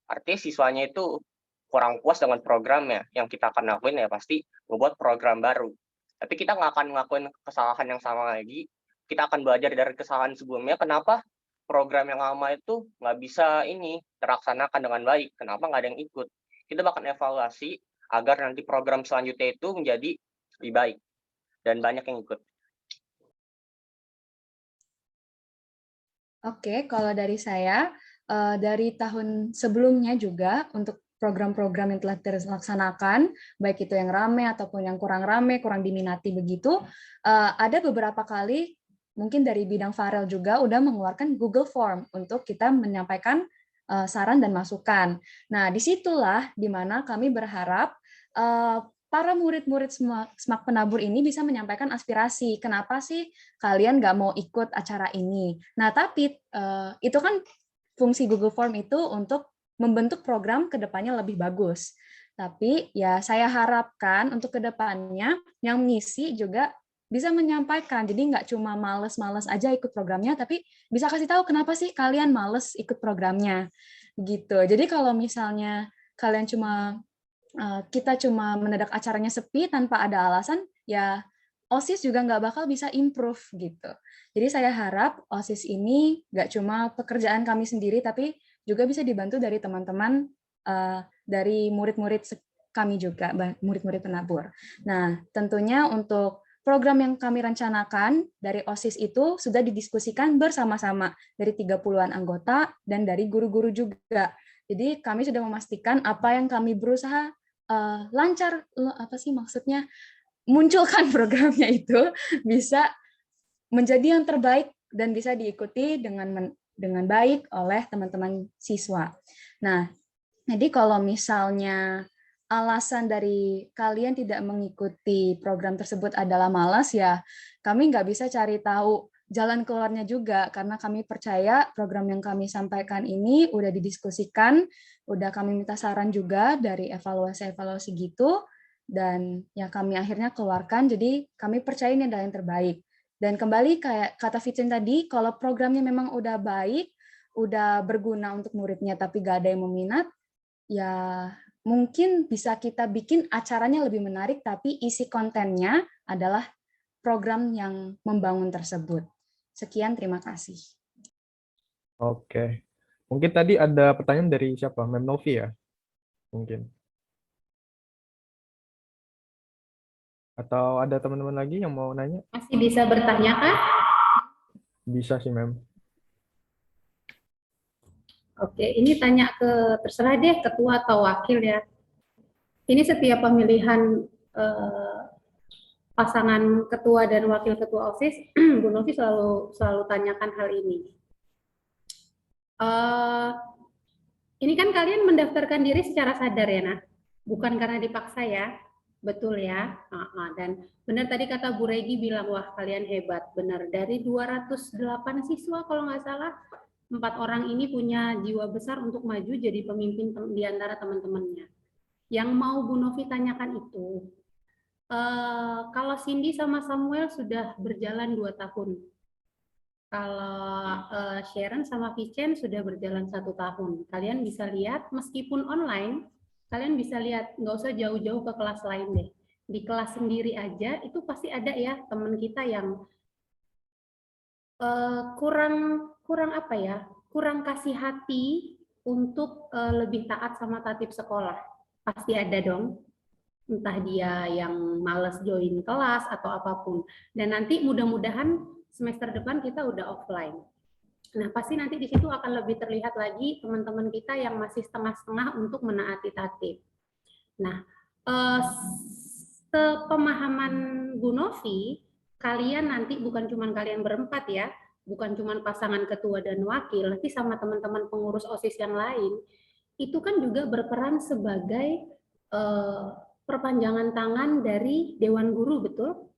artinya siswanya itu kurang puas dengan programnya. Yang kita akan lakuin ya pasti membuat program baru. Tapi kita nggak akan ngelakuin kesalahan yang sama lagi. Kita akan belajar dari kesalahan sebelumnya. Kenapa program yang lama itu nggak bisa terlaksanakan dengan baik? Kenapa nggak ada yang ikut? Kita bakal evaluasi agar nanti program selanjutnya itu menjadi lebih baik dan banyak yang ikut. Oke, kalau dari saya, dari tahun sebelumnya juga untuk program-program yang telah dilaksanakan, baik itu yang ramai ataupun yang kurang ramai, kurang diminati begitu, ada beberapa kali, mungkin dari bidang Farel juga, udah mengeluarkan Google Form untuk kita menyampaikan saran dan masukan. Nah, disitulah di mana kami berharap para murid-murid SMAK Penabur ini bisa menyampaikan aspirasi. Kenapa sih kalian nggak mau ikut acara ini? Nah, tapi itu kan fungsi Google Form itu untuk membentuk program ke depannya lebih bagus. Tapi ya saya harapkan untuk ke depannya yang mengisi juga bisa menyampaikan. Jadi nggak cuma males-males aja ikut programnya, tapi bisa kasih tahu kenapa sih kalian males ikut programnya. Gitu. Jadi kalau misalnya kalian kita cuma mendadak acaranya sepi tanpa ada alasan, ya OSIS juga nggak bakal bisa improve gitu. Jadi saya harap OSIS ini nggak cuma pekerjaan kami sendiri, tapi juga bisa dibantu dari teman-teman dari murid-murid kami juga, murid-murid penabur. Nah, tentunya untuk program yang kami rencanakan dari OSIS itu sudah didiskusikan bersama-sama dari 30-an anggota dan dari guru-guru juga. Jadi kami sudah memastikan apa yang kami berusaha lancar, apa sih maksudnya, munculkan programnya itu bisa menjadi yang terbaik dan bisa diikuti dengan baik oleh teman-teman siswa. Nah, jadi kalau misalnya alasan dari kalian tidak mengikuti program tersebut adalah malas, ya kami nggak bisa cari tahu jalan keluarnya juga, karena kami percaya program yang kami sampaikan ini udah didiskusikan, udah kami minta saran juga dari evaluasi-evaluasi gitu, dan yang kami akhirnya keluarkan, jadi kami percaya ini adalah yang terbaik. Dan kembali kayak kata Vincent tadi, kalau programnya memang udah baik, udah berguna untuk muridnya tapi gak ada yang meminat, ya mungkin bisa kita bikin acaranya lebih menarik, tapi isi kontennya adalah program yang membangun tersebut. Sekian, terima kasih. Oke. Mungkin tadi ada pertanyaan dari siapa? Mem Novi ya? Mungkin. Atau ada teman-teman lagi yang mau nanya? Masih bisa bertanya kah? Bisa sih, Mem. Oke, ini tanya ke, terserah deh, ketua atau wakil ya. Ini setiap pemilihan pasangan ketua dan wakil ketua OSIS, Bu Novi selalu tanyakan hal ini. Ini kan kalian mendaftarkan diri secara sadar ya, Nak? Bukan karena dipaksa ya, betul ya? Dan benar tadi kata Bu Regi bilang, wah kalian hebat, benar. Dari 208 siswa kalau nggak salah, 4 orang ini punya jiwa besar untuk maju jadi pemimpin di antara teman-temannya. Yang mau Bu Novi tanyakan itu, kalau Cindy sama Samuel sudah berjalan 2 tahun, kalau Sharon sama Vincent sudah berjalan 1 tahun. Kalian bisa lihat, meskipun online, kalian bisa lihat, nggak usah jauh-jauh ke kelas lain deh. Di kelas sendiri aja, itu pasti ada ya teman kita yang kurang apa ya, kurang kasih hati untuk lebih taat sama tatib sekolah. Pasti ada dong, entah dia yang males join kelas atau apapun. Dan nanti mudah-mudahan semester depan kita udah offline. Nah, pasti nanti di situ akan lebih terlihat lagi teman-teman kita yang masih setengah-setengah untuk menaati tatib. Nah, sepemahaman Bu Novi, kalian nanti bukan cuma kalian berempat ya, bukan cuma pasangan ketua dan wakil, nanti sama teman-teman pengurus OSIS yang lain, itu kan juga berperan sebagai perpanjangan tangan dari Dewan Guru, betul?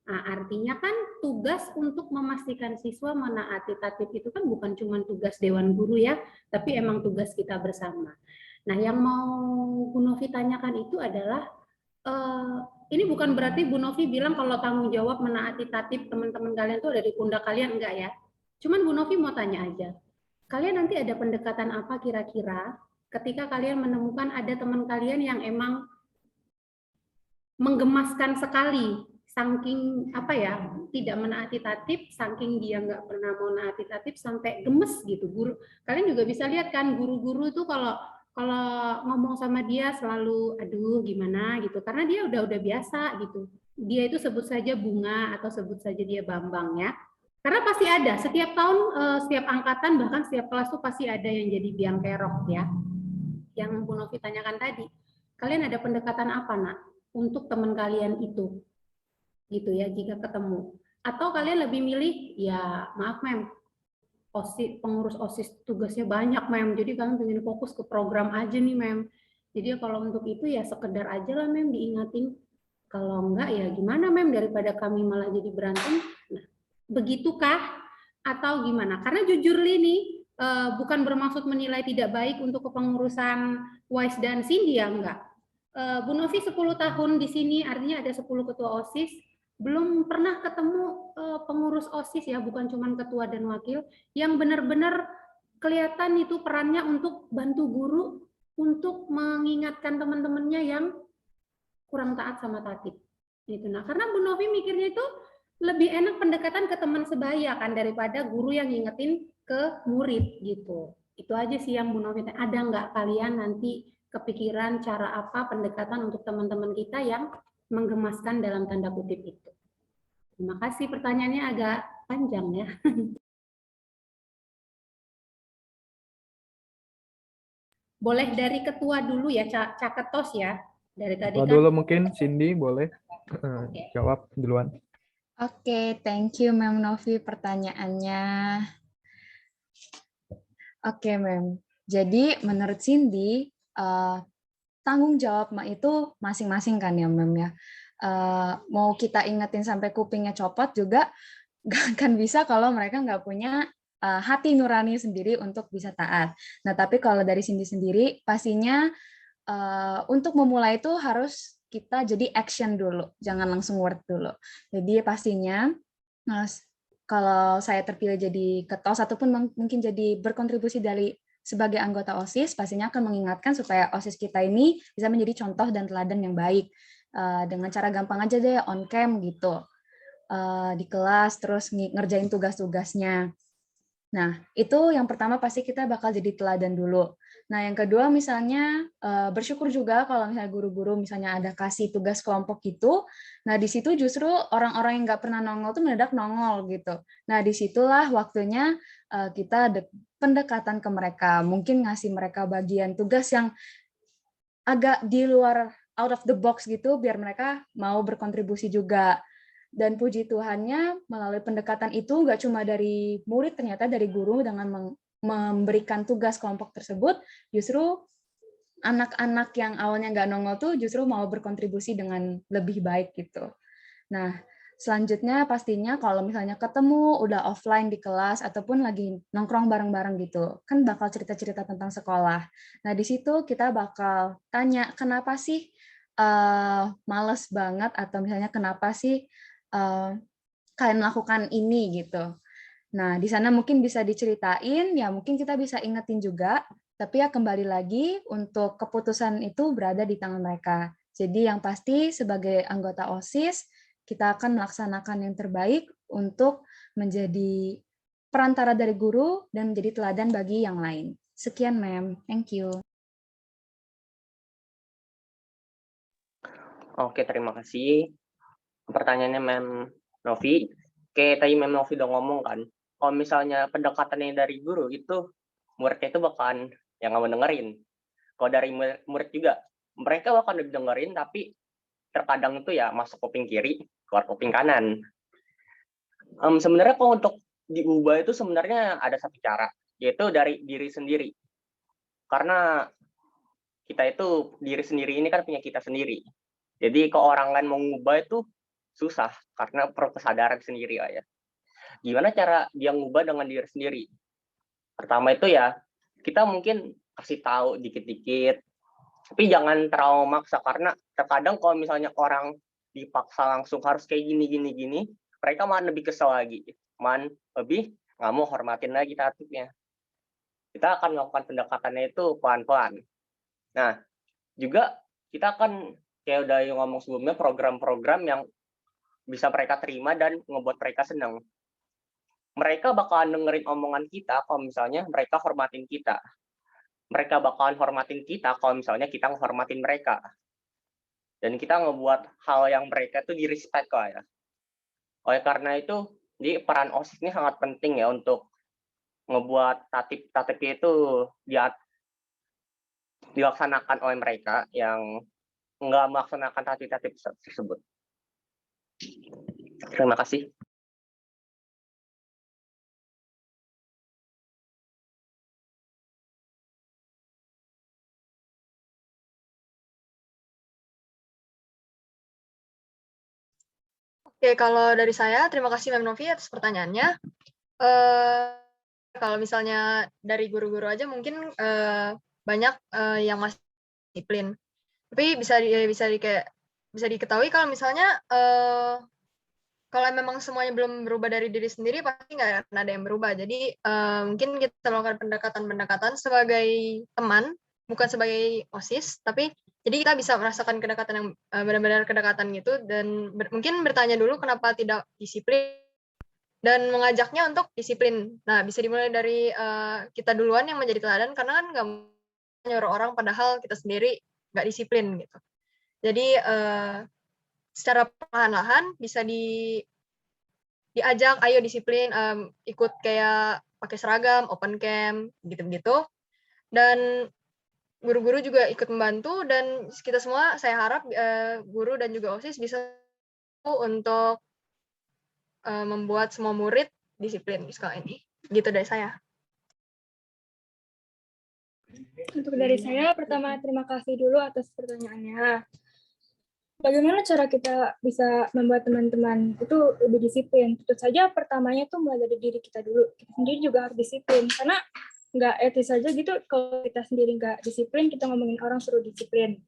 Nah, artinya kan tugas untuk memastikan siswa menaati tatib itu kan bukan cuma tugas Dewan Guru ya, tapi emang tugas kita bersama. Nah, yang mau Bu Novi tanyakan itu adalah, ini bukan berarti Bu Novi bilang kalau tanggung jawab menaati tatib teman-teman kalian itu ada di pundak kalian, enggak ya. Cuman Bu Novi mau tanya aja, kalian nanti ada pendekatan apa kira-kira ketika kalian menemukan ada teman kalian yang emang menggemaskan sekali, saking apa ya, tidak menaati tatib, saking dia nggak pernah mau menaati tatib sampai gemes gitu. Guru, kalian juga bisa lihat kan guru-guru itu kalau ngomong sama dia selalu aduh gimana gitu, karena dia udah biasa gitu. Dia itu sebut saja Bunga atau sebut saja dia Bambang ya. Karena pasti ada setiap tahun, setiap angkatan bahkan setiap kelas tuh pasti ada yang jadi biang kerok ya. Yang Bu Novi tanyakan tadi, kalian ada pendekatan apa nak untuk teman kalian itu? Gitu ya, jika ketemu. Atau kalian lebih milih, ya maaf Mem, OSIS, pengurus OSIS tugasnya banyak Mem, jadi kalian pengen fokus ke program aja nih Mem. Jadi kalau untuk itu ya sekedar aja lah Mem diingatin. Kalau enggak ya gimana Mem, daripada kami malah jadi berantem. Nah, begitukah? Atau gimana? Karena jujur ini bukan bermaksud menilai tidak baik untuk kepengurusan Wise dan Cindy ya, enggak. Bu Novi 10 tahun di sini, artinya ada 10 ketua OSIS, belum pernah ketemu pengurus OSIS ya, bukan cuma ketua dan wakil, yang benar-benar kelihatan itu perannya untuk bantu guru, untuk mengingatkan teman-temannya yang kurang taat sama tatib. Gitu. Nah, karena Bu Novi mikirnya itu lebih enak pendekatan ke teman sebaya kan, daripada guru yang ngingetin ke murid gitu. Itu aja sih yang Bu Novi, ada nggak kalian nanti kepikiran cara apa pendekatan untuk teman-teman kita yang menggemaskan dalam tanda kutip itu. Terima kasih, pertanyaannya agak panjang ya. Boleh dari ketua dulu ya, Cak Ketos ya. Dari tadi Ketua kan. dulu mungkin, Cindy boleh jawab duluan. Oke, thank you Mem Novi pertanyaannya. Oke, Mem. Jadi menurut Cindy, tanggung jawab itu masing-masing kan ya, Mem ya. Mau kita ingetin sampai kupingnya copot juga nggak akan bisa kalau mereka nggak punya hati nurani sendiri untuk bisa taat. Nah, tapi kalau dari Cindy sendiri, pastinya untuk memulai itu harus kita jadi action dulu, jangan langsung word dulu. Jadi pastinya kalau saya terpilih jadi ketua ataupun mungkin jadi berkontribusi dari sebagai anggota OSIS, pastinya akan mengingatkan supaya OSIS kita ini bisa menjadi contoh dan teladan yang baik. Dengan cara gampang aja deh, on cam gitu. Di kelas, terus ngerjain tugas-tugasnya. Nah, itu yang pertama pasti kita bakal jadi teladan dulu. Nah, yang kedua misalnya bersyukur juga kalau misalnya guru-guru misalnya ada kasih tugas kelompok gitu. Nah, di situ justru orang-orang yang nggak pernah nongol tuh mendadak nongol gitu. Nah, disitulah waktunya kita pendekatan ke mereka. Mungkin ngasih mereka bagian tugas yang agak di luar out of the box gitu, biar mereka mau berkontribusi juga. Dan puji Tuhannya melalui pendekatan itu nggak cuma dari murid, ternyata dari guru dengan memberikan tugas kelompok tersebut, justru anak-anak yang awalnya nggak nongol tuh justru mau berkontribusi dengan lebih baik gitu. Nah, selanjutnya pastinya kalau misalnya ketemu udah offline di kelas ataupun lagi nongkrong bareng-bareng gitu, kan bakal cerita-cerita tentang sekolah. Nah, di situ kita bakal tanya, kenapa sih males banget, atau misalnya kenapa sih kalian melakukan ini gitu. Nah, di sana mungkin bisa diceritain, ya mungkin kita bisa ingetin juga, tapi ya kembali lagi untuk keputusan itu berada di tangan mereka. Jadi yang pasti sebagai anggota OSIS, kita akan melaksanakan yang terbaik untuk menjadi perantara dari guru dan menjadi teladan bagi yang lain. Sekian, Mem. Thank you. Oke, terima kasih. Pertanyaannya Mem Novi. Kayak tadi Mem Novi udah ngomong kan, kalau misalnya pendekatannya dari guru itu, muridnya itu bakalan yang nggak mendengarin. Kalau dari murid juga, mereka bakal dengerin, tapi terkadang itu ya masuk kuping kiri, keluar kuping kanan. Sebenarnya kalau untuk diubah itu sebenarnya ada satu cara, yaitu dari diri sendiri. Karena kita itu, diri sendiri ini kan punya kita sendiri. Jadi kalau orang lain mau ngubah itu susah, karena perlu kesadaran sendiri ya. Gimana cara dia ngubah dengan diri sendiri? Pertama itu ya, kita mungkin kasih tahu dikit-dikit, tapi jangan terlalu maksa, karena terkadang kalau misalnya orang dipaksa langsung harus kayak gini, mereka malah lebih kesel lagi. Malah lebih nggak mau hormatin lagi tatipnya. Kita akan melakukan pendekatannya itu pelan-pelan. Nah, juga kita akan, kayak udah ngomong sebelumnya, program-program yang bisa mereka terima dan ngebuat mereka senang. Mereka bakalan dengerin omongan kita kalau misalnya mereka hormatin kita. Mereka bakalan hormatin kita kalau misalnya kita menghormatin mereka. Dan kita ngebuat hal yang mereka itu di-respect kok ya. Oleh karena itu, jadi peran OSIS ini sangat penting ya untuk ngebuat tatip itu dilaksanakan oleh mereka yang nggak melaksanakan tatip tersebut. Terima kasih. Oke, kalau dari saya, terima kasih Mem Novi atas pertanyaannya. Kalau misalnya dari guru-guru aja mungkin banyak yang masih disiplin. Tapi bisa diketahui kalau misalnya kalau memang semuanya belum berubah dari diri sendiri, pasti nggak akan ada yang berubah. Jadi mungkin kita melakukan pendekatan-pendekatan sebagai teman, bukan sebagai OSIS, tapi jadi kita bisa merasakan kedekatan yang benar-benar kedekatan gitu, dan mungkin bertanya dulu kenapa tidak disiplin, dan mengajaknya untuk disiplin. Nah, bisa dimulai dari kita duluan yang menjadi teladan, karena kan nggak nyuruh orang padahal kita sendiri nggak disiplin gitu. Jadi secara perlahan-lahan bisa diajak, ayo disiplin, ikut kayak pakai seragam, open camp, gitu-gitu. Dan guru-guru juga ikut membantu, dan kita semua, saya harap guru dan juga OSIS bisa untuk membuat semua murid disiplin di sekolah ini. Gitu dari saya. Untuk dari saya, pertama terima kasih dulu atas pertanyaannya. Bagaimana cara kita bisa membuat teman-teman itu lebih disiplin? Tentu saja pertamanya tuh mulai dari diri kita dulu. Kita sendiri juga harus disiplin, karena nggak etis aja gitu kalau kita sendiri nggak disiplin, kita ngomongin orang suruh disiplin.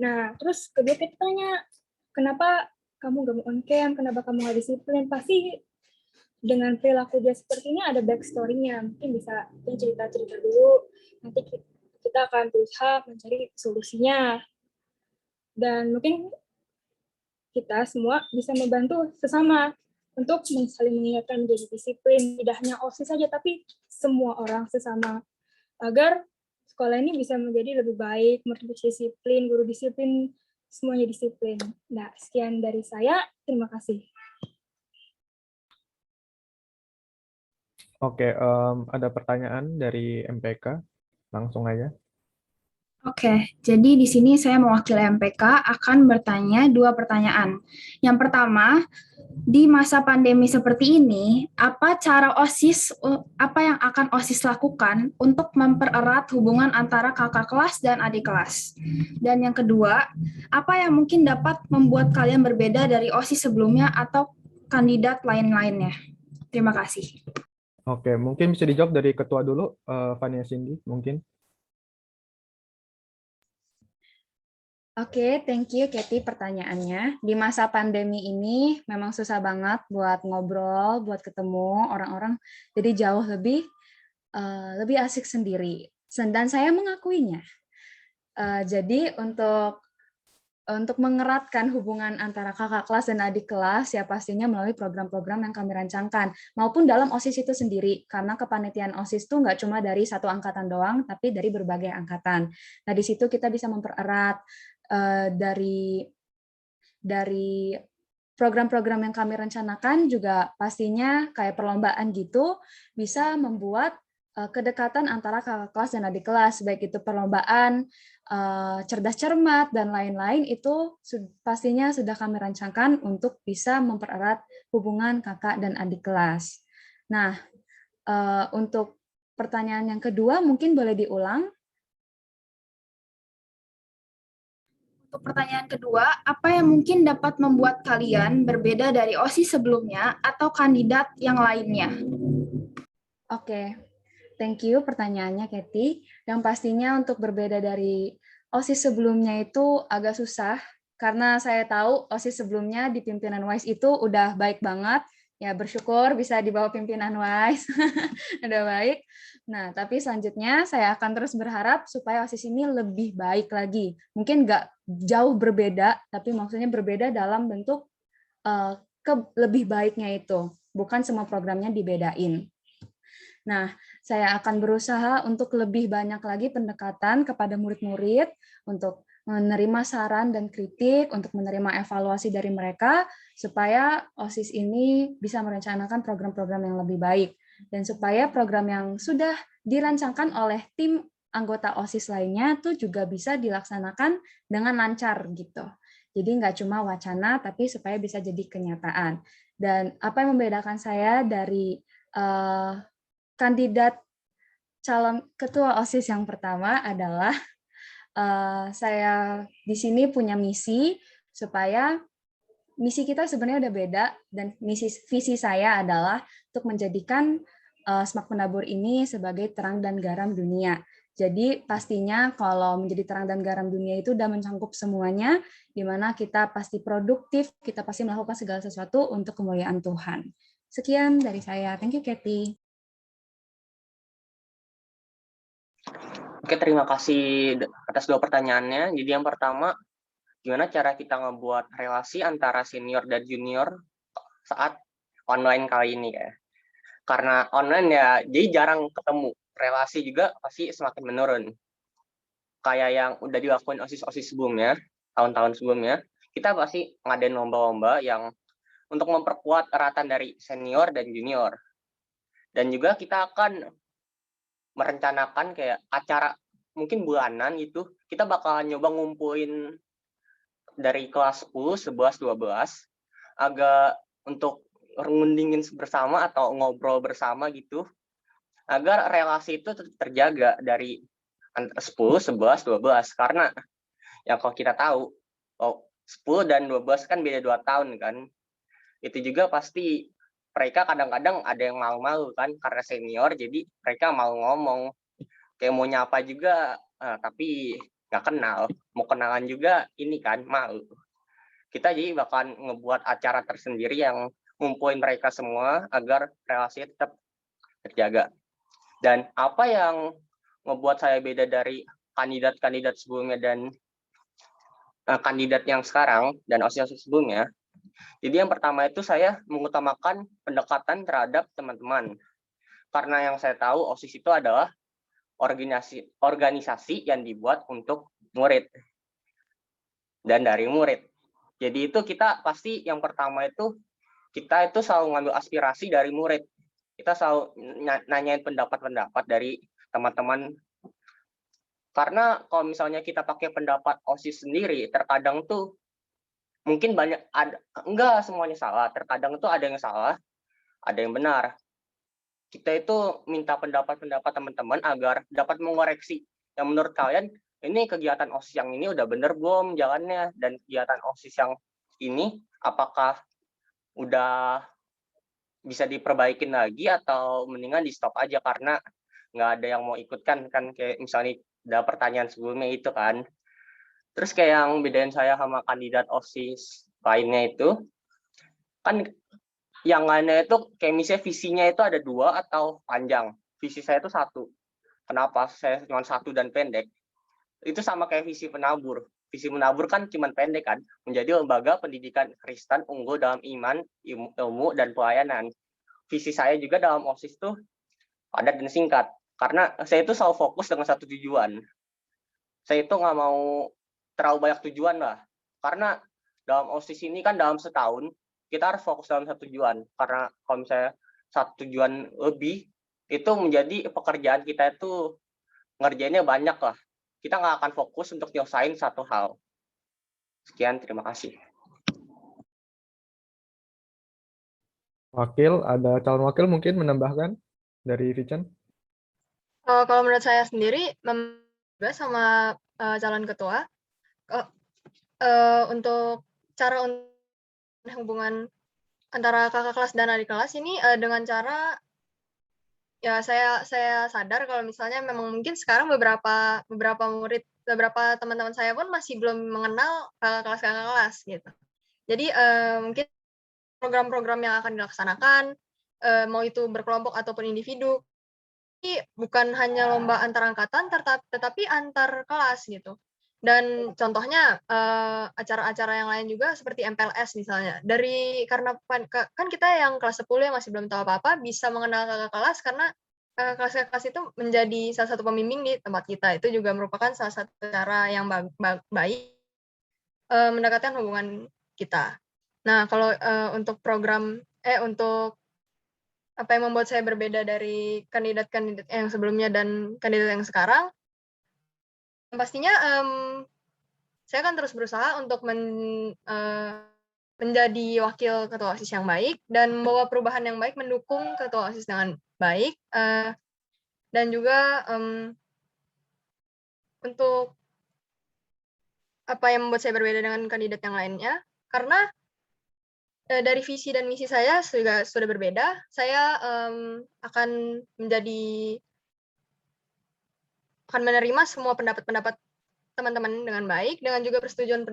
Nah, terus kedua kita tanya, kenapa kamu nggak mau on cam, kenapa kamu nggak disiplin? Pasti dengan perilaku dia seperti ini ada backstory-nya. Mungkin bisa cerita-cerita dulu, nanti kita akan berusaha mencari solusinya. Dan mungkin kita semua bisa membantu sesama untuk saling mengingatkan menjadi disiplin, tidak hanya OSIS saja, tapi semua orang sesama, agar sekolah ini bisa menjadi lebih baik, murid disiplin, guru disiplin, semuanya disiplin. Nah, sekian dari saya, terima kasih. Oke, ada pertanyaan dari MPK, langsung aja. Oke, jadi di sini saya mewakili MPK akan bertanya 2 pertanyaan. Yang pertama, di masa pandemi seperti ini, apa yang akan OSIS lakukan untuk mempererat hubungan antara kakak kelas dan adik kelas? Dan yang kedua, apa yang mungkin dapat membuat kalian berbeda dari OSIS sebelumnya atau kandidat lain-lainnya? Terima kasih. Oke, mungkin bisa dijawab dari ketua dulu, Fania Cindy, mungkin. Oke, thank you Katy pertanyaannya. Di masa pandemi ini memang susah banget buat ngobrol, buat ketemu orang-orang. Jadi jauh lebih asik sendiri. Dan saya mengakuinya. Jadi untuk mengeratkan hubungan antara kakak kelas dan adik kelas, ya pastinya melalui program-program yang kami rancangkan, maupun dalam OSIS itu sendiri, karena kepanitiaan OSIS itu nggak cuma dari satu angkatan doang, tapi dari berbagai angkatan. Nah, di situ kita bisa mempererat dari program-program yang kami rencanakan juga pastinya kayak perlombaan gitu, bisa membuat kedekatan antara kakak kelas dan adik kelas, baik itu perlombaan, cerdas cermat, dan lain-lain, itu pastinya sudah kami rancangkan untuk bisa mempererat hubungan kakak dan adik kelas. Nah, untuk pertanyaan yang kedua mungkin boleh diulang. Untuk pertanyaan kedua, apa yang mungkin dapat membuat kalian berbeda dari OSIS sebelumnya atau kandidat yang lainnya? Oke, thank you pertanyaannya, Katy. Yang pastinya untuk berbeda dari OSIS sebelumnya itu agak susah, karena saya tahu OSIS sebelumnya di pimpinan WISE itu udah baik banget. Ya, bersyukur bisa di bawah pimpinan WISE. Udah baik. Nah, tapi selanjutnya saya akan terus berharap supaya OSIS ini lebih baik lagi. Mungkin nggak jauh berbeda, tapi maksudnya berbeda dalam bentuk lebih baiknya itu. Bukan semua programnya dibedain. Nah, saya akan berusaha untuk lebih banyak lagi pendekatan kepada murid-murid, untuk menerima saran dan kritik, untuk menerima evaluasi dari mereka, supaya OSIS ini bisa merencanakan program-program yang lebih baik. Dan supaya program yang sudah dirancangkan oleh tim anggota OSIS lainnya tuh juga bisa dilaksanakan dengan lancar gitu. Jadi nggak cuma wacana, tapi supaya bisa jadi kenyataan. Dan apa yang membedakan saya dari kandidat calon ketua OSIS yang pertama adalah saya di sini punya misi, supaya misi kita sebenarnya udah beda, dan visi saya adalah untuk menjadikan Semak Pendabur ini sebagai terang dan garam dunia. Jadi pastinya kalau menjadi terang dan garam dunia itu udah mencangkup semuanya, di mana kita pasti produktif, kita pasti melakukan segala sesuatu untuk kemuliaan Tuhan. Sekian dari saya. Thank you, Katy. Oke, terima kasih atas 2 pertanyaannya. Jadi yang pertama, gimana cara kita ngebuat relasi antara senior dan junior saat online kali ini ya? Karena online ya, jadi jarang ketemu. Relasi juga pasti semakin menurun. kayak yang udah dilakuin OSIS-OSIS sebelumnya, tahun-tahun sebelumnya, kita pasti ngadain lomba-lomba yang untuk memperkuat eratan dari senior dan junior. Dan juga kita akan merencanakan kayak acara mungkin bulanan gitu, kita bakalan nyoba ngumpulin dari kelas 10, 11, 12, agak untuk ngendingin bersama atau ngobrol bersama gitu, agar relasi itu tetap terjaga dari 10, 11, 12. Karena ya kalau kita tahu, 10 dan 12 kan beda 2 tahun kan. Itu juga pasti mereka kadang-kadang ada yang malu-malu kan, karena senior, jadi mereka mau ngomong. Kayak mau nyapa juga, tapi nggak kenal. Mau kenalan juga, ini kan, malu. Kita jadi bahkan ngebuat acara tersendiri yang ngumpulin mereka semua agar relasi tetap terjaga. Dan apa yang membuat saya beda dari kandidat-kandidat sebelumnya dan kandidat yang sekarang dan OSIS sebelumnya. Jadi yang pertama itu saya mengutamakan pendekatan terhadap teman-teman. Karena yang saya tahu OSIS itu adalah organisasi yang dibuat untuk murid dan dari murid. Jadi itu kita pasti yang pertama itu kita itu selalu ngambil aspirasi dari murid. Kita selalu nanyain pendapat-pendapat dari teman-teman. Karena kalau misalnya kita pakai pendapat OSIS sendiri, terkadang tuh mungkin banyak enggak semuanya salah. Terkadang tuh ada yang salah, ada yang benar. Kita itu minta pendapat-pendapat teman-teman agar dapat mengoreksi yang menurut kalian ini kegiatan OSIS yang ini udah bener belum jalannya, dan kegiatan OSIS yang ini apakah udah bisa diperbaikin lagi atau mendingan di stop aja karena nggak ada yang mau ikutkan kan, kayak misalnya ada pertanyaan sebelumnya itu kan. Terus kayak yang bedain saya sama kandidat OSIS lainnya itu kan, yang lainnya itu kayak misalnya visinya itu ada 2 atau panjang. Visi saya itu 1. Kenapa saya cuma 1 dan pendek? Itu sama kayak visi penabur. Visi penabur kan cuma pendek kan, menjadi lembaga pendidikan Kristen unggul dalam iman, ilmu, dan pelayanan. Visi saya juga dalam OSIS tuh padat dan singkat. Karena saya itu selalu fokus dengan satu tujuan. Saya itu nggak mau terlalu banyak tujuan lah. Karena dalam OSIS ini kan dalam setahun, kita harus fokus dalam satu tujuan. Karena kalau misalnya satu tujuan lebih, itu menjadi pekerjaan kita itu ngerjainnya banyak lah. Kita nggak akan fokus untuk nyelesain satu hal. Sekian, terima kasih. Wakil, ada calon wakil mungkin menambahkan dari Vincent? Kalau menurut saya sendiri, juga sama calon ketua, untuk cara hubungan antara kakak kelas dan adik kelas ini dengan cara ya saya sadar kalau misalnya memang mungkin sekarang beberapa murid, beberapa teman-teman saya pun masih belum mengenal kakak kelas gitu. Jadi mungkin program-program yang akan dilaksanakan, mau itu berkelompok ataupun individu, ini bukan hanya lomba antar angkatan, tetapi antar kelas gitu. Dan contohnya acara-acara yang lain juga seperti MPLS misalnya. Karena kan kita yang kelas 10 yang masih belum tahu apa-apa bisa mengenal kakak kelas karena kelas-kelas itu menjadi salah satu pembimbing di tempat kita. Itu juga merupakan salah satu cara yang baik mendekatkan hubungan kita. Nah, kalau untuk program untuk apa yang membuat saya berbeda dari kandidat-kandidat yang sebelumnya dan kandidat yang sekarang, pastinya saya akan terus berusaha untuk menjadi wakil ketua OSIS yang baik dan membawa perubahan yang baik, mendukung ketua OSIS dengan baik, dan juga untuk apa yang membuat saya berbeda dengan kandidat yang lainnya, karena dari visi dan misi saya sudah berbeda. Saya akan menerima semua pendapat-pendapat teman-teman dengan baik, dengan juga persetujuan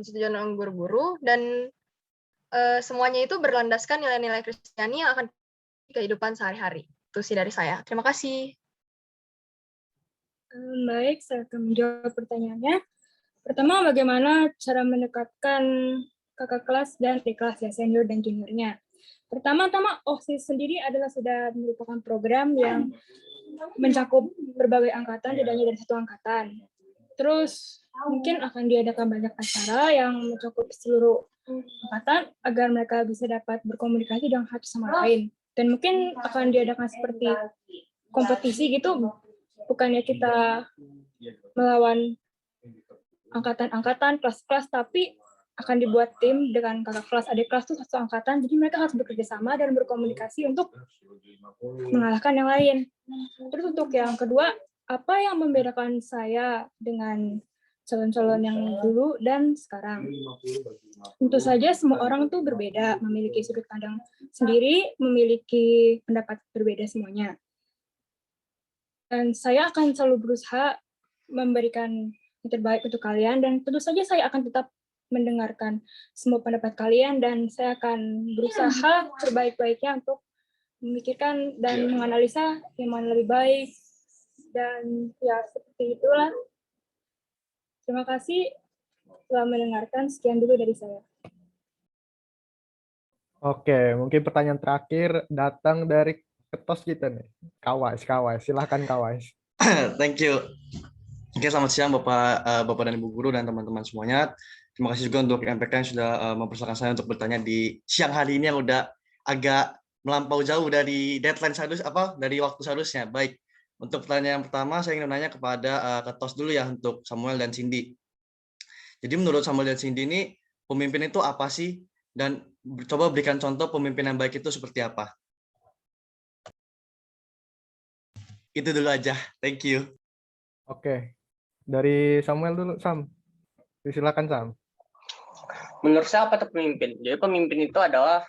guru-guru, dan semuanya itu berlandaskan nilai-nilai Kristiani yang akan kehidupan sehari-hari. Itu sih dari saya. Terima kasih. Baik, saya akan menjawab pertanyaannya. Pertama, bagaimana cara mendekatkan kakak kelas dan adik kelas ya, senior dan juniornya. Pertama-tama, OSIS sendiri adalah sudah merupakan program yang mencakup berbagai angkatan, tidak hanya dari satu angkatan. Terus mungkin akan diadakan banyak acara yang mencakup seluruh angkatan agar mereka bisa dapat berkomunikasi dengan satu sama lain. Dan mungkin akan diadakan seperti kompetisi gitu, bukannya kita melawan angkatan-angkatan, kelas-kelas, tapi akan dibuat tim dengan kakak kelas, adik kelas itu satu angkatan, jadi mereka harus bekerja sama dan berkomunikasi untuk mengalahkan yang lain. Terus untuk yang kedua, apa yang membedakan saya dengan calon-calon yang dulu dan sekarang? Tentu saja semua orang tuh berbeda, memiliki sudut pandang sendiri, memiliki pendapat berbeda semuanya. Dan saya akan selalu berusaha memberikan yang terbaik untuk kalian, dan tentu saja saya akan tetap mendengarkan semua pendapat kalian, dan saya akan berusaha terbaik-baiknya untuk memikirkan dan menganalisa yang mana lebih baik, dan ya seperti itulah. Terima kasih telah mendengarkan. Sekian dulu dari saya. Oke, mungkin pertanyaan terakhir datang dari ketos kita nih. Kawais, silahkan Kawais. Thank you. Oke, selamat siang Bapak dan Ibu Guru dan teman-teman semuanya. Terima kasih juga untuk MPK yang sudah mempersilahkan saya untuk bertanya di siang hari ini yang udah agak melampau jauh dari deadline dari waktu seharusnya. Baik, untuk pertanyaan yang pertama saya ingin menanya kepada ketos dulu ya untuk Samuel dan Cindy. Jadi menurut Samuel dan Cindy ini pemimpin itu apa sih? Dan coba berikan contoh pemimpin yang baik itu seperti apa? Itu dulu aja. Thank you. Oke. Dari Samuel dulu, Sam. Silakan, Sam. Menurut saya apa itu pemimpin? Jadi pemimpin itu adalah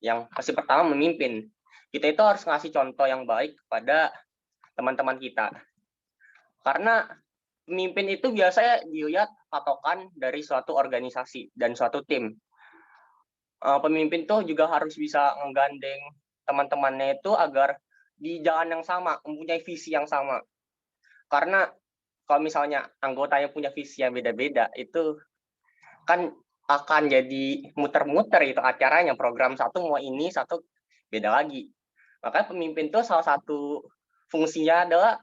yang pasti pertama memimpin. Kita itu harus ngasih contoh yang baik kepada teman-teman kita. Karena pemimpin itu biasanya dilihat patokan dari suatu organisasi dan suatu tim. Pemimpin tuh juga harus bisa menggandeng teman-temannya itu agar di jalan yang sama, mempunyai visi yang sama. Karena kalau misalnya anggotanya punya visi yang beda-beda, itu kan akan jadi muter-muter itu acaranya, program satu mau ini, satu beda lagi. Makanya pemimpin itu salah satu fungsinya adalah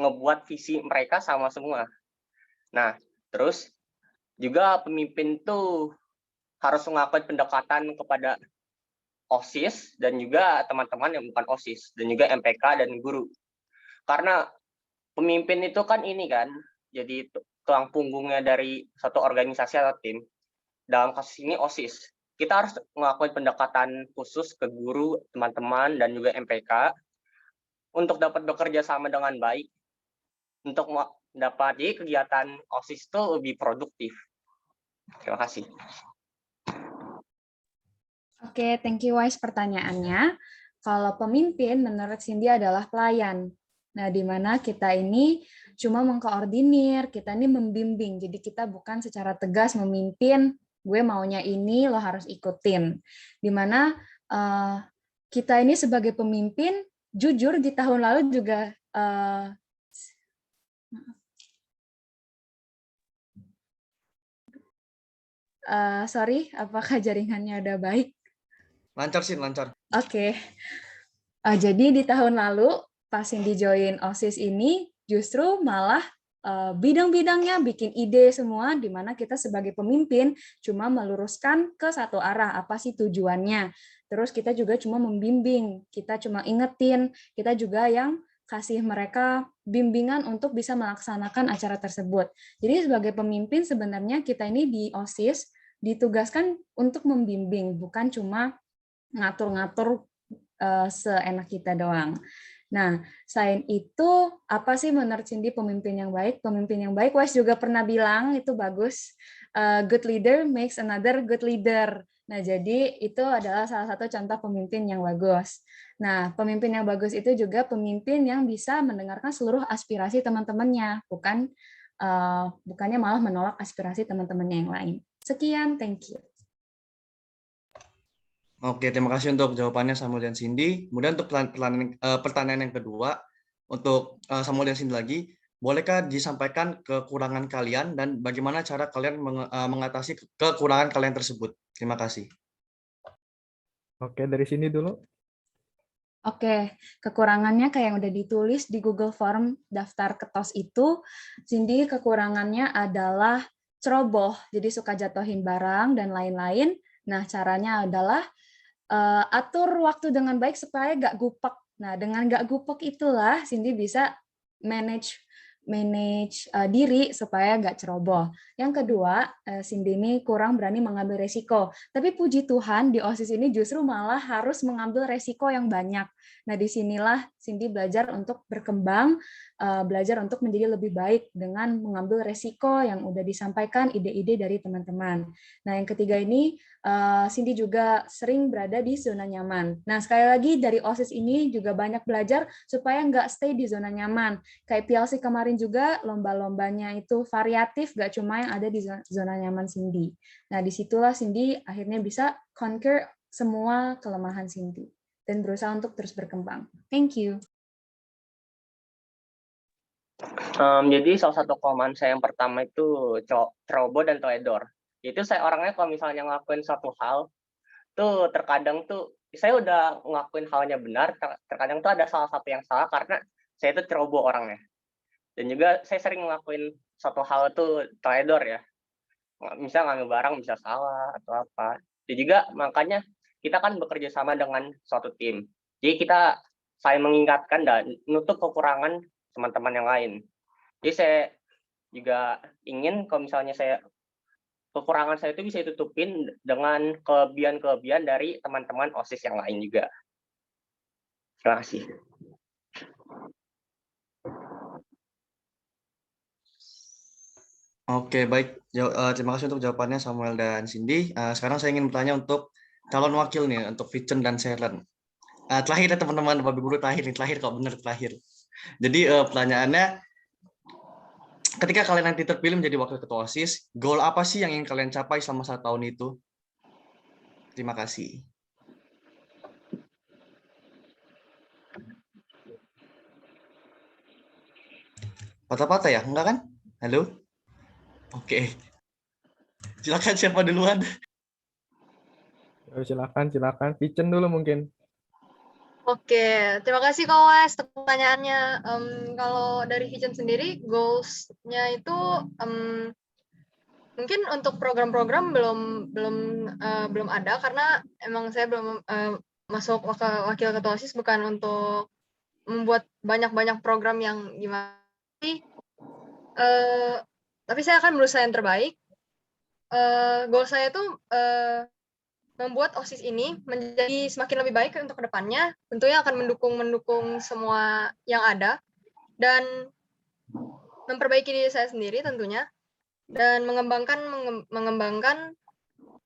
ngebuat visi mereka sama semua. Nah, terus juga pemimpin itu harus melakukan pendekatan kepada OSIS dan juga teman-teman yang bukan OSIS, dan juga MPK dan guru. Karena pemimpin itu kan ini kan, jadi tulang punggungnya dari satu organisasi atau tim. Dalam kasus ini OSIS. Kita harus melakukan pendekatan khusus ke guru, teman-teman, dan juga MPK untuk dapat bekerja sama dengan baik, untuk mendapati kegiatan OSIS itu lebih produktif. Terima kasih. Oke, thank you Wise pertanyaannya. Kalau pemimpin menurut Cindy adalah pelayan. Nah, di mana kita ini cuma mengkoordinir, kita ini membimbing. Jadi kita bukan secara tegas memimpin, gue maunya ini, lo harus ikutin. Di mana kita ini sebagai pemimpin, jujur di tahun lalu juga sorry, apakah jaringannya udah baik? Lancar sih, lancar. Oke. Jadi di tahun lalu pas Cindy join OSIS ini justru malah bidang-bidangnya bikin ide semua, di mana kita sebagai pemimpin cuma meluruskan ke satu arah, apa sih tujuannya. Terus kita juga cuma membimbing, kita cuma ingetin, kita juga yang kasih mereka bimbingan untuk bisa melaksanakan acara tersebut. Jadi sebagai pemimpin sebenarnya kita ini di OSIS ditugaskan untuk membimbing, bukan cuma ngatur-ngatur seenak kita doang. Nah, selain itu, apa sih menurut Cindy pemimpin yang baik? Pemimpin yang baik, Wes juga pernah bilang, itu bagus, good leader makes another good leader. Nah, jadi itu adalah salah satu contoh pemimpin yang bagus. Nah, pemimpin yang bagus itu juga pemimpin yang bisa mendengarkan seluruh aspirasi teman-temannya, bukannya malah menolak aspirasi teman-temannya yang lain. Sekian, thank you. Oke, terima kasih untuk jawabannya Samuel dan Cindy. Kemudian untuk pertanyaan yang kedua, untuk Samuel dan Cindy lagi, bolehkah disampaikan kekurangan kalian dan bagaimana cara kalian mengatasi kekurangan kalian tersebut? Terima kasih. Oke, dari sini dulu. Oke, kekurangannya kayak yang udah ditulis di Google Form daftar ketos itu, Cindy kekurangannya adalah ceroboh, jadi suka jatuhin barang dan lain-lain. Nah, caranya adalah atur waktu dengan baik supaya nggak gupek. Nah, dengan nggak gupek itulah Cindy bisa manage diri supaya nggak ceroboh. Yang kedua, Cindy ini kurang berani mengambil resiko. Tapi puji Tuhan di OSIS ini justru malah harus mengambil resiko yang banyak. Nah, disinilah Cindy belajar untuk berkembang, belajar untuk menjadi lebih baik dengan mengambil resiko yang udah disampaikan ide-ide dari teman-teman. Nah, yang ketiga ini, Cindy juga sering berada di zona nyaman. Nah, sekali lagi dari OSIS ini juga banyak belajar supaya nggak stay di zona nyaman. Kayak PLC kemarin juga lomba-lombanya itu variatif, nggak cuma yang ada di zona nyaman Cindy. Nah, disitulah Cindy akhirnya bisa conquer semua kelemahan Cindy dan berusaha untuk terus berkembang. Thank you. Jadi salah satu kelemahan saya yang pertama itu ceroboh dan teledor. Itu saya orangnya kalau misalnya ngelakuin satu hal, tuh terkadang tuh saya udah ngelakuin halnya benar, terkadang tuh ada salah satu yang salah karena saya itu ceroboh orangnya. Dan juga saya sering ngelakuin satu hal tuh teledor ya. Misal ngambil barang bisa salah atau apa. Dan juga makanya kita kan bekerja sama dengan suatu tim. Jadi kita saling mengingatkan dan nutup kekurangan teman-teman yang lain. Jadi saya juga ingin kalau misalnya kekurangan saya itu bisa ditutupin dengan kelebihan-kelebihan dari teman-teman OSIS yang lain juga. Terima kasih. Oke, baik. Terima kasih untuk jawabannya Samuel dan Cindy. Sekarang saya ingin bertanya untuk calon wakil nih, untuk Vincent dan Sharon. Terakhir ya teman-teman, Bapak Guru terakhir kalau benar terakhir. Jadi pertanyaannya, ketika kalian nanti terpilih menjadi wakil ketua OSIS, goal apa sih yang ingin kalian capai selama 1 tahun itu? Terima kasih. Patah-patah ya? Enggak kan? Halo? Oke. Silakan siapa duluan? Silakan. Vincent dulu mungkin. Oke, terima kasih Kak Wes untuk pertanyaannya. Kalau dari Vision sendiri, goals-nya itu mungkin untuk program-program belum ada karena emang saya belum masuk wakil ketua OSIS bukan untuk membuat banyak-banyak program yang gimana. Tapi saya akan berusaha yang terbaik. Goal saya itu membuat OSIS ini menjadi semakin lebih baik untuk kedepannya, tentunya akan mendukung semua yang ada, dan memperbaiki diri saya sendiri tentunya, dan mengembangkan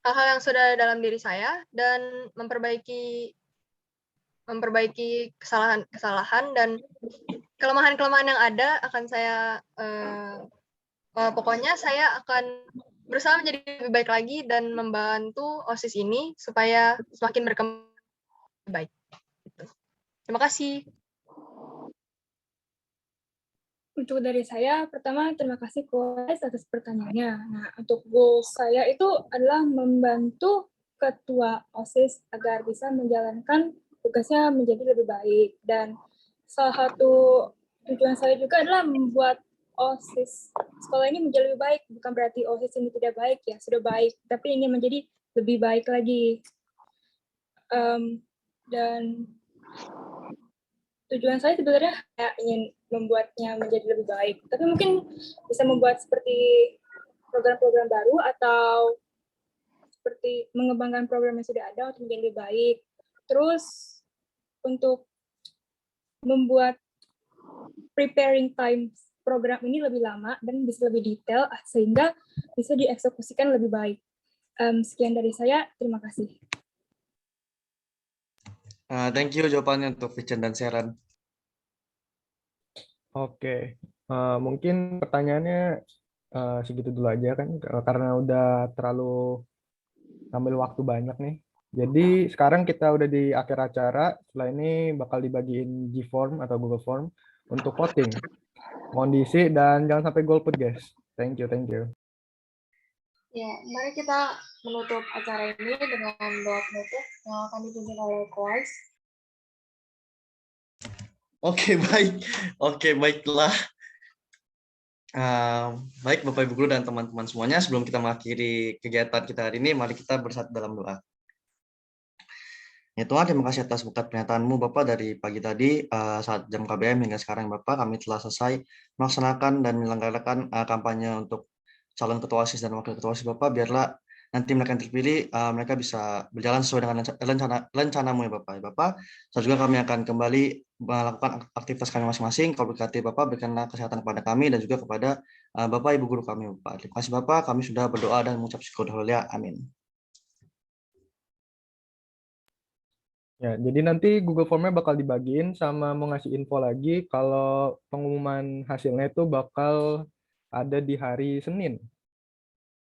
hal-hal yang sudah dalam diri saya, dan memperbaiki kesalahan dan kelemahan-kelemahan yang ada akan saya, pokoknya saya akan berusaha menjadi lebih baik lagi dan membantu OSIS ini supaya semakin berkembang baik. Terima kasih. Untuk dari saya, pertama terima kasih Koes atas pertanyaannya. Nah, untuk goal saya itu adalah membantu ketua OSIS agar bisa menjalankan tugasnya menjadi lebih baik. Dan salah satu tujuan saya juga adalah membuat OSIS sekolah ini menjadi lebih baik. Bukan berarti OSIS ini tidak baik, ya sudah baik, tapi ingin menjadi lebih baik lagi. Dan tujuan saya sebenarnya ingin membuatnya menjadi lebih baik. Tapi mungkin bisa membuat seperti program-program baru atau seperti mengembangkan program yang sudah ada untuk menjadi lebih baik. Terus untuk membuat preparing time program ini lebih lama dan bisa lebih detail sehingga bisa dieksekusikan lebih baik. Sekian dari saya, terima kasih. Thank you jawabannya untuk Vincent dan Sharon. Oke, mungkin pertanyaannya segitu dulu aja kan, karena udah terlalu ngambil waktu banyak nih. Jadi sekarang kita udah di akhir acara, setelah ini bakal dibagiin G-Form atau Google Form untuk voting. Mohon diisi dan jangan sampai golput guys. Thank you. Ya, mari kita menutup acara ini dengan doa penutup yang akan dipimpin oleh Koes. Oke, baik. Oke, baiklah. Baik, Bapak Ibu Guru dan teman-teman semuanya, sebelum kita mengakhiri kegiatan kita hari ini, mari kita bersatu dalam doa. Ya Tuhan, terima kasih atas berkat pernyataanmu Bapak dari pagi tadi saat jam KBM hingga sekarang Bapak, kami telah selesai melaksanakan dan menyelenggarakan kampanye untuk calon ketua OSIS dan wakil ketua OSIS Bapak, biarlah nanti mereka yang terpilih, mereka bisa berjalan sesuai dengan rencanamu ya Bapak. Bapak, saat juga kami akan kembali melakukan aktivitas kami masing-masing. Kalau berkati Bapak, berikanlah kesehatan kepada kami dan juga kepada Bapak Ibu Guru kami Bapak. Terima kasih Bapak, kami sudah berdoa dan mengucap syukur. Haleluya. Amin. Ya, jadi nanti Google Form-nya bakal dibagiin sama mau ngasih info lagi kalau pengumuman hasilnya itu bakal ada di hari Senin.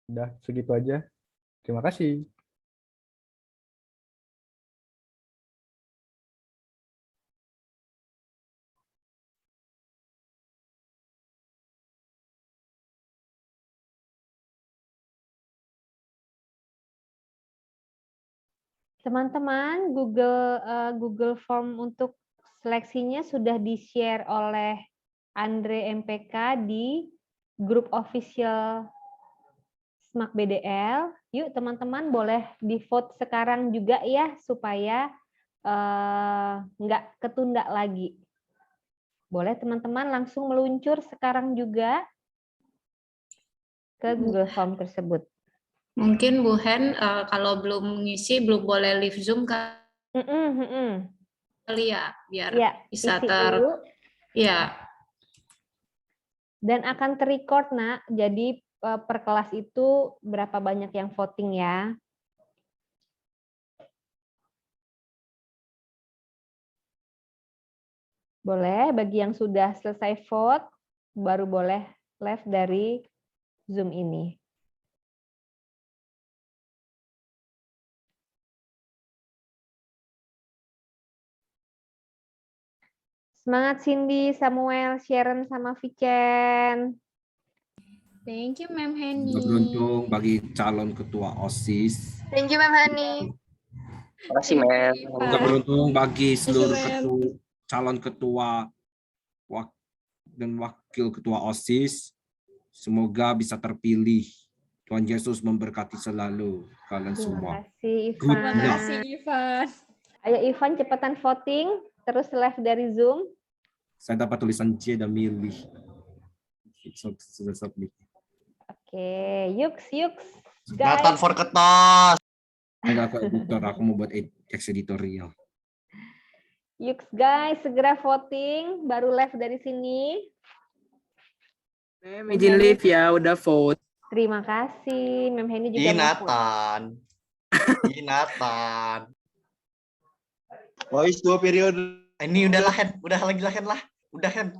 Udah segitu aja. Terima kasih. Teman-teman, Google Form untuk seleksinya sudah di-share oleh Andre MPK di grup official SMAK BDL. Yuk teman-teman boleh di-vote sekarang juga ya supaya nggak ketunda lagi. Boleh teman-teman langsung meluncur sekarang juga ke Google Form tersebut. Mungkin Bu Hen kalau belum ngisi belum boleh live Zoom kali ya, biar bisa isi dulu. ya. Dan akan terrecord nak, jadi per kelas itu berapa banyak yang voting ya. Boleh, bagi yang sudah selesai vote, baru boleh live dari Zoom ini. Semangat Cindy, Samuel, Sharon, sama Vicen. Thank you, Ma'am Henny. Beruntung bagi calon ketua OSIS. Thank you, Ma'am Henny. Terima kasih, Ma'am. Beruntung bagi seluruh calon ketua dan wakil ketua OSIS. Semoga bisa terpilih. Tuhan Yesus memberkati selalu kalian semua. Terima kasih, Ivan. Ayo Ivan, cepetan voting, terus live dari Zoom. Saya dapat tulisan C dan milih. Sudah submit. Oke, yuks. Datang for ketos. Enggak, aku editor, aku mau buat teks editorial. Yuks guys, segera voting, baru live dari sini. Mem, izin live ya, udah vote. Terima kasih, Mem Henny juga Nathan. Boys 2 periode. Ini udah lah, Hen. Udah lagi lah, Hen lah. Udah, Hen.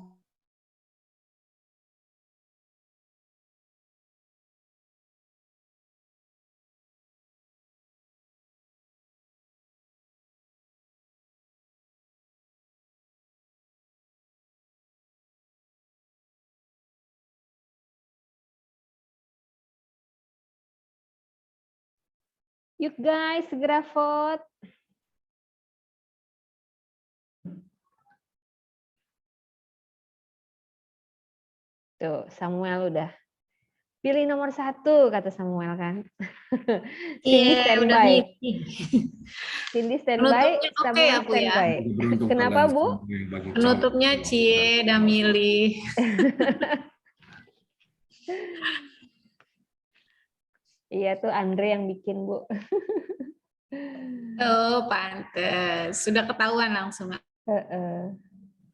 Yuk guys, segera vote. Tuh, Samuel udah. Pilih nomor 1, kata Samuel kan. Cindy standby. Cindy standby, Samuel standby. Kenapa, Bu? Penutupnya Cie dan milih. Iya tuh Andre yang bikin, Bu. Oh, pantes. Sudah ketahuan langsung.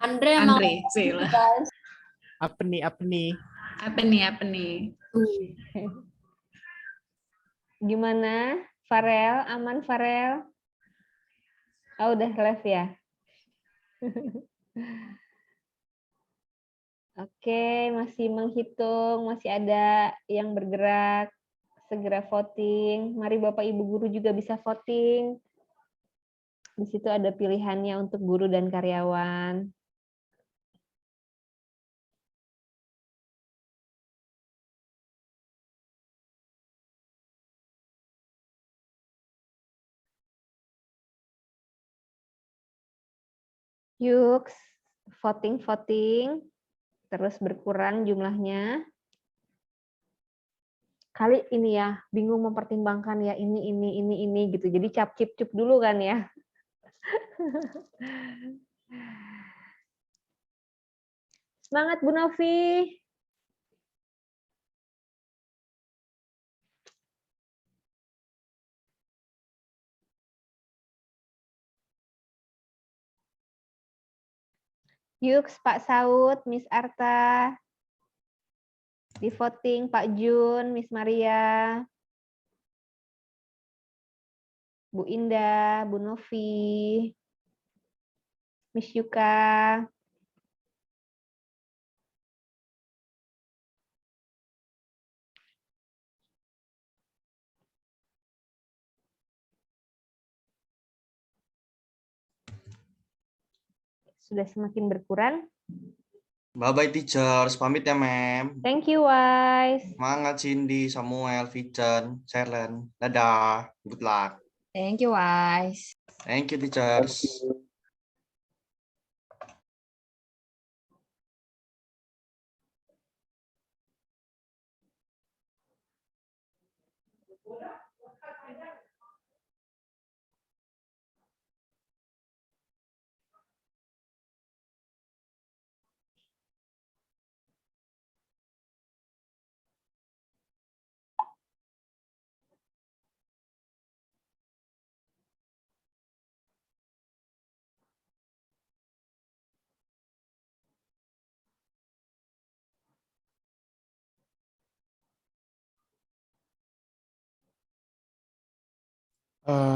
Andre sih lah. Apa nih? Apa nih? Gimana? Farel, aman Farel? Oh, udah live ya? Oke, masih menghitung, masih ada yang bergerak. Segera voting. Mari Bapak Ibu guru juga bisa voting. Di situ ada pilihannya untuk guru dan karyawan. Yuk, voting, terus berkurang jumlahnya. Kali ini ya, bingung mempertimbangkan ya ini gitu. Jadi cap-cip-cup dulu kan ya. Semangat Bu Novi. Yuk, Pak Saud, Miss Arta. Di voting Pak Jun, Miss Maria. Bu Indah, Bu Novi. Miss Yuka. Sudah semakin berkurang. Bye-bye teachers, pamit ya mem. Thank you, Wise. Semangat Cindy, Samuel, Vincent, Selen. Dadah, good luck. Thank you, Wise. Thank you teachers.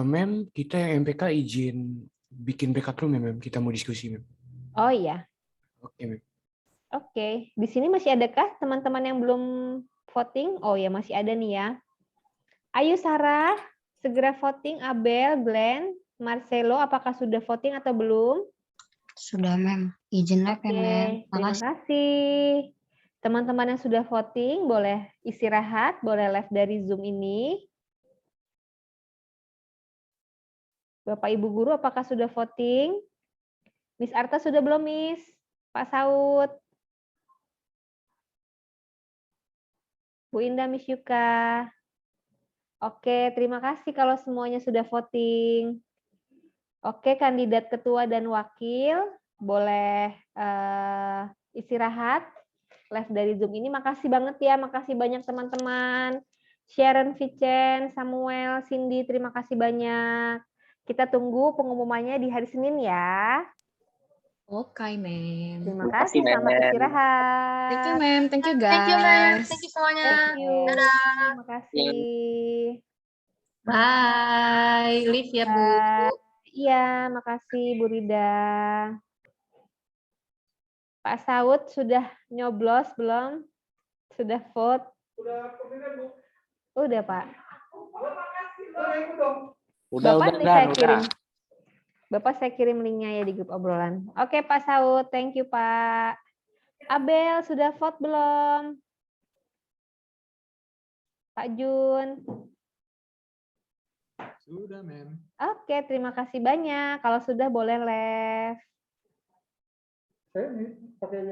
Mem, kita yang MPK izin bikin backup room ya, Mem. Kita mau diskusi, Mem. Oh iya. Oke, Mem. Oke. Di sini masih adakah teman-teman yang belum voting? Oh ya, masih ada nih ya. Ayo Sarah, segera voting. Abel, Glenn, Marcelo, apakah sudah voting atau belum? Sudah, Mem. Izin live ya, Mem. Terima kasih. Teman-teman yang sudah voting, boleh istirahat, boleh live dari Zoom ini. Bapak Ibu Guru, apakah sudah voting? Miss Arta sudah belum, Miss? Pak Saud? Bu Indah, Miss Yuka? Oke, terima kasih kalau semuanya sudah voting. Oke, kandidat ketua dan wakil, boleh istirahat. Live dari Zoom ini, makasih banget ya, makasih banyak teman-teman. Sharon, Vincent, Samuel, Cindy, terima kasih banyak. Kita tunggu pengumumannya di hari Senin ya. Oke, Mem. Terima kasih, selamat istirahat. Thank you, Mem. Thank you, guys. Thank you, Mem. Thank you semuanya. Thank you. Dadah. Terima kasih. Bye. Live ya, Bu. Iya, makasih Bu Rida. Pak Saud sudah nyoblos belum? Sudah vote? Udah, Pak. Bapak saya kirim. Bapak saya kirim linknya ya di grup obrolan. Oke, Pak Saud, thank you, Pak. Abel sudah vote belum? Pak Jun. Sudah, Mem. Oke, terima kasih banyak. Kalau sudah boleh live. Saya pakai